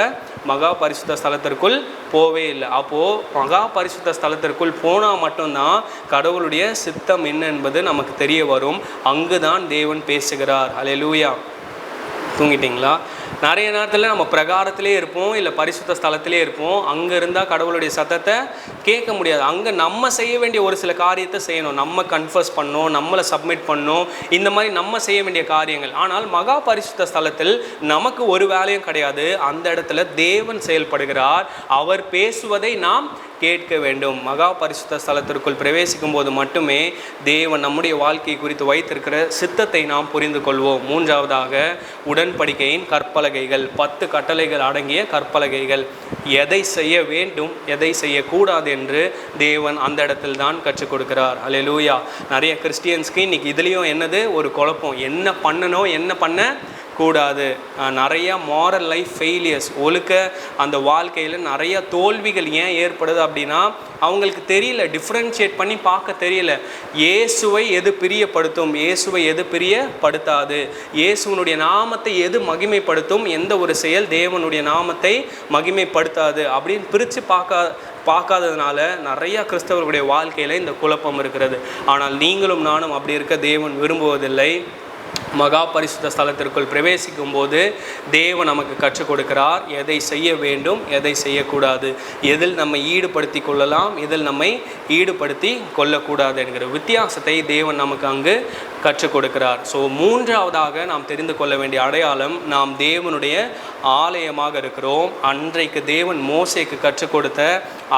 மகா பரிசுத்த ஸ்தலத்திற்குள் போவே இல்லை. அப்போது மகா பரிசுத்த ஸ்தலத்திற்குள் போனால் மட்டும்தான் கடவுளுடைய சித்தம் என்ன என்பது நமக்கு தெரிய வரும். அங்கு தான் தேவன் பேசுகிறார். அல்லேலூயா. தூங்கிட்டிங்களா? நிறைய நேரத்தில் நம்ம பிரகாரத்திலே இருப்போம், இல்லை பரிசுத்த ஸ்தலத்திலே இருப்போம். அங்கே இருந்தால் கடவுளுடைய சத்தத்தை கேட்க முடியாது. அங்கே நம்ம செய்ய வேண்டிய ஒரு சில காரியத்தை செய்யணும், நம்ம கன்ஃபர்ஸ் பண்ணணும், நம்மளை சப்மிட் பண்ணணும், இந்த மாதிரி நம்ம செய்ய வேண்டிய காரியங்கள். ஆனால் மகா பரிசுத்த ஸ்தலத்தில் நமக்கு ஒரு வேலையும் கிடையாது. அந்த இடத்துல தேவன் செயல்படுகிறார், அவர் பேசுவதை நாம் கேட்க வேண்டும். மகா பரிசுத்த ஸ்தலத்திற்குள் பிரவேசிக்கும் போது மட்டுமே தேவன் நம்முடைய வாழ்க்கை குறித்து வைத்திருக்கிற சித்தத்தை நாம் புரிந்து கொள்வோம். 3வதாக உடன்படிக்கையின் கற்பலகைகள், 10 கட்டளைகள் அடங்கிய கற்பலகைகள். எதை செய்ய வேண்டும், எதை செய்யக்கூடாது என்று தேவன் அந்த இடத்தில் தான் கற்றுக் கொடுக்கிறார். அல்லேலூயா. நிறைய கிறிஸ்டியன்ஸ்க்கு இன்னைக்கு இதுலேயும் என்னது ஒரு குழப்பம், என்ன பண்ணணும் என்ன பண்ண கூடாது. நிறைய மாரல் லைஃப் ஃபெயிலியர்ஸ், ஒழுக்க அந்த வாழ்க்கையில் நிறைய தோல்விகள் ஏன் ஏற்படுது அப்படின்னா, அவங்களுக்கு தெரியல, டிஃப்ரென்ஷியேட் பண்ணி பார்க்க தெரியல. இயேசுவை எது பிரியப்படுத்தும், இயேசுவை எது பிரியப்படுத்தாது, இயேசுவனுடைய நாமத்தை எது மகிமைப்படுத்தும், எந்த ஒரு செயல் தேவனுடைய நாமத்தை மகிமைப்படுத்தாது அப்படின்னு பிரித்து பார்க்காததுனால நிறைய கிறிஸ்தவர்களுடைய வாழ்க்கையில் இந்த குழப்பம் இருக்கிறது. ஆனால் நீங்களும் நானும் அப்படி இருக்க தேவன் விரும்புவதில்லை. மகா பரிசுத்த ஸ்தலத்திற்குள் பிரவேசிக்கும் போது தேவன் நமக்கு கற்றுக் கொடுக்கிறார், எதை செய்ய வேண்டும், எதை செய்யக்கூடாது, எதில் நம்மை ஈடுபடுத்தி கொள்ளலாம், எதில் நம்மை ஈடுபடுத்தி கொள்ளக்கூடாது என்கிற வித்தியாசத்தை தேவன் நமக்கு அங்கு கற்றுக் கொடுக்கிறார். ஸோ 3வதாக நாம் தெரிந்து கொள்ள வேண்டிய அடையாளம், நாம் தேவனுடைய ஆலயமாக இருக்கிறோம். அன்றைக்கு தேவன் மோசேக்கு கற்றுக் கொடுத்த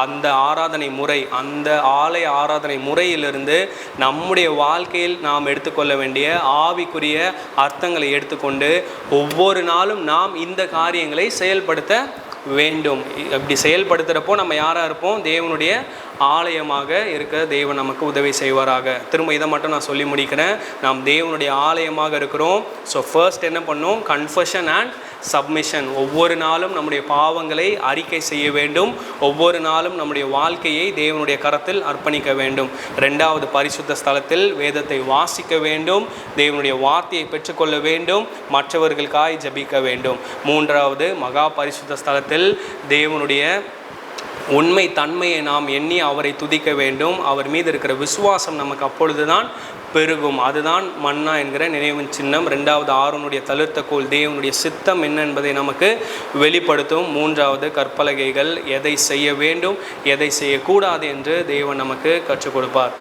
அந்த ஆராதனை முறை, அந்த ஆலய ஆராதனை முறையிலிருந்து நம்முடைய வாழ்க்கையில் நாம் எடுத்துக்கொள்ள வேண்டிய ஆவிக்குரிய அர்த்தங்களை எடுத்துக்கொண்டு ஒவ்வொரு நாளும் நாம் இந்த காரியங்களை செயல்படுத்த வேண்டும். அப்படி செயல்படுத்துகிறப்போ நம்ம யாராக இருப்போம்? தேவனுடைய ஆலயமாக இருக்க தேவன் நமக்கு உதவி செய்வாராக. திரும்ப இதை மட்டும் நான் சொல்லி முடிக்கிறேன். நாம் தேவனுடைய ஆலயமாக இருக்கிறோம். ஸோ ஃபர்ஸ்ட் என்ன பண்ணோம்? Confession and submission. ஒவ்வொரு நாளும் நம்முடைய பாவங்களை அறிக்கை செய்ய வேண்டும். ஒவ்வொரு நாளும் நம்முடைய வாழ்க்கையை தேவனுடைய கரத்தில் அர்ப்பணிக்க வேண்டும். 2வது பரிசுத்த ஸ்தலத்தில் வேதத்தை வாசிக்க வேண்டும், தேவனுடைய வார்த்தையை பெற்றுக்கொள்ள வேண்டும், மற்றவர்களுக்காய் ஜெபிக்க வேண்டும். 3வது மகா பரிசுத்த ஸ்தலத்தில் தேவனுடைய உண்மை தன்மையை நாம் எண்ணி அவரை துதிக்க வேண்டும். அவர் மீது இருக்கிற விசுவாசம் நமக்கு அப்பொழுதுதான் பெருகும். அதுதான் மன்னா என்கிற நினைவின் சின்னம். 2வது ஆரோனுடைய தளிர்த்த கோல் தேவனுடைய சித்தம் என்ன என்பதை நமக்கு வெளிப்படுத்தும். 3வது கற்பலகைகள் எதை செய்ய வேண்டும் எதை செய்யக்கூடாது என்று தேவன் நமக்கு கற்றுக் கொடுப்பார்.